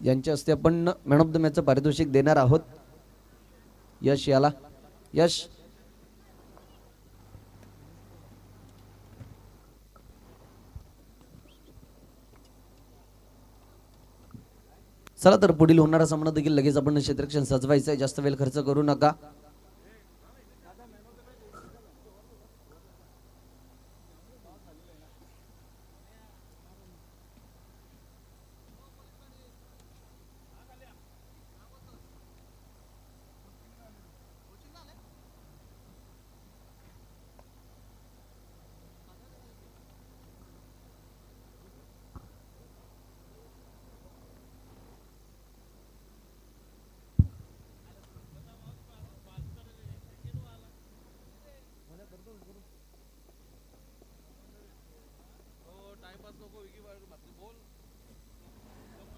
यांच्या हस्ते आपण मॅन ऑफ द मॅचचं पारितोषिक देणार आहोत यश याला. यश चला तर पुढील होणारा सामना देखील लगेच आपण क्षेत्ररक्षण सजवायचं आहे, जास्त वेळ खर्च करू नका.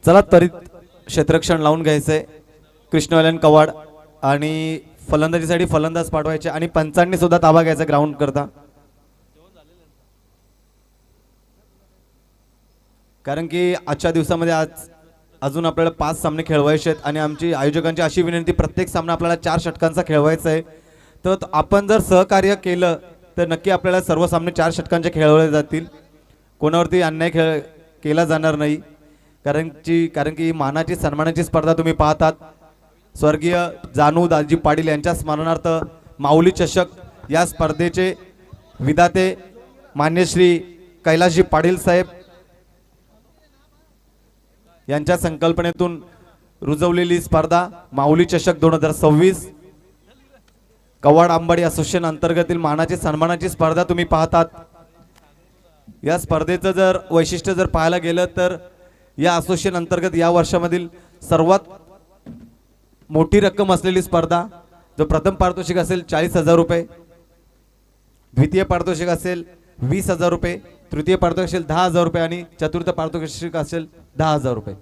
चला त्वरित क्षेत्ररक्षण लावून घ्यायचंय. कृष्णवाल्यान कवाड आणि फलंदाजीसाठी फलंदाज पाठवायचे आणि पंचांनी सुद्धा ताबा घ्यायचा ग्राउंड करता, कारण की आजच्या दिवसामध्ये अजून आपल्याला 5 सामने खेळवायचे आहेत आणि आमची आयोजकांची अशी विनंती, प्रत्येक सामना आपल्याला 4 षटकांचा खेळवायचा आहे. तर आपण जर सहकार्य केलं तर नक्की आपल्याला सर्व सामने 4 षटकांचे खेळवले जातील, कोणावरती अन्याय केला जाणार नाही. कारण की मानाची सन्मानाची स्पर्धा तुम्ही पाहतात. स्वर्गीय जानू दाजी पाटील यांच्या स्मरणार्थ माऊली चषक या स्पर्धेचे विधाते मान्य श्री कैलासजी पाटील साहेब यांच्या संकल्पनेतून रुजवलेली स्पर्धा माऊली चषक 2026 कवाड आंबाडी असोसिएशन अंतर्गतील मानाची सन्मानाची स्पर्धा तुम्ही पाहतात. या स्पर्धेचं जर वैशिष्ट्य जर पाहायला गेलं तर या असोसिएशन अंतर्गत या वर्षामधील सर्वात मोठी रक्कम असलेली स्पर्धा. जो प्रथम पारितोषिक असेल 40,000 रुपये, द्वितीय पारितोषिक असेल 20,000 रुपये, तृतीय पारितोषिक असेल 10,000 रुपये आणि चतुर्थ पारितोषिक असेल 10,000 रुपये.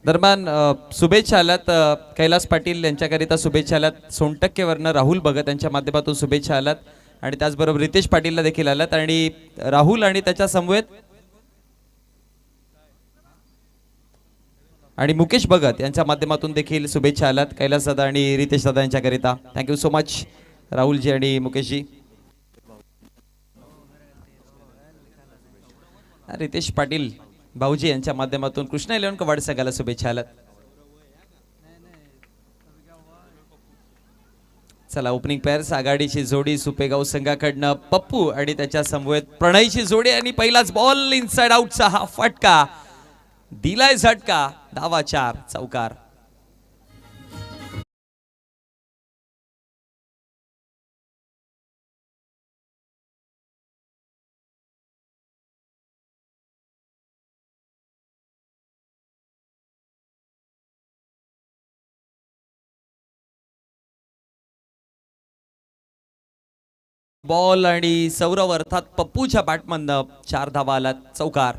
दरम्यान शुभेच्छा आल्यात कैलास पाटील यांच्याकरिता शुभेच्छा आल्यात. सोनटक्केवरनं राहुल भगत यांच्या माध्यमातून शुभेच्छा आल्यात आणि त्याचबरोबर रितेश पाटीलला देखील आल्यात. आणि राहुल आणि त्याच्या समवेत आणि मुकेश भगत यांच्या माध्यमातून देखील शुभेच्छा आल्यात कैलास दादा आणि रितेश दादा यांच्याकरिता. थँक्यू सो मच राहुलजी आणि मुकेशजी. रितेश पाटील भाऊजी यांच्या माध्यमातून कृष्णा 11 कवाड संघाला शुभेच्छा आल्यात. चला ओपनिंग पेअर्स आघाडीची जोडी सुपेगाव संघाकडनं पप्पू आणि त्याच्या समवेत प्रणयची जोडी आणि पहिलाच बॉल इनसाइड आउटचा हा फटका दिलाय झटका. धावा 4 चौकार. बॉल आणि सौरव अर्थात पप्पूच्या बॅटमधनं 4 धावा आलात चौकार.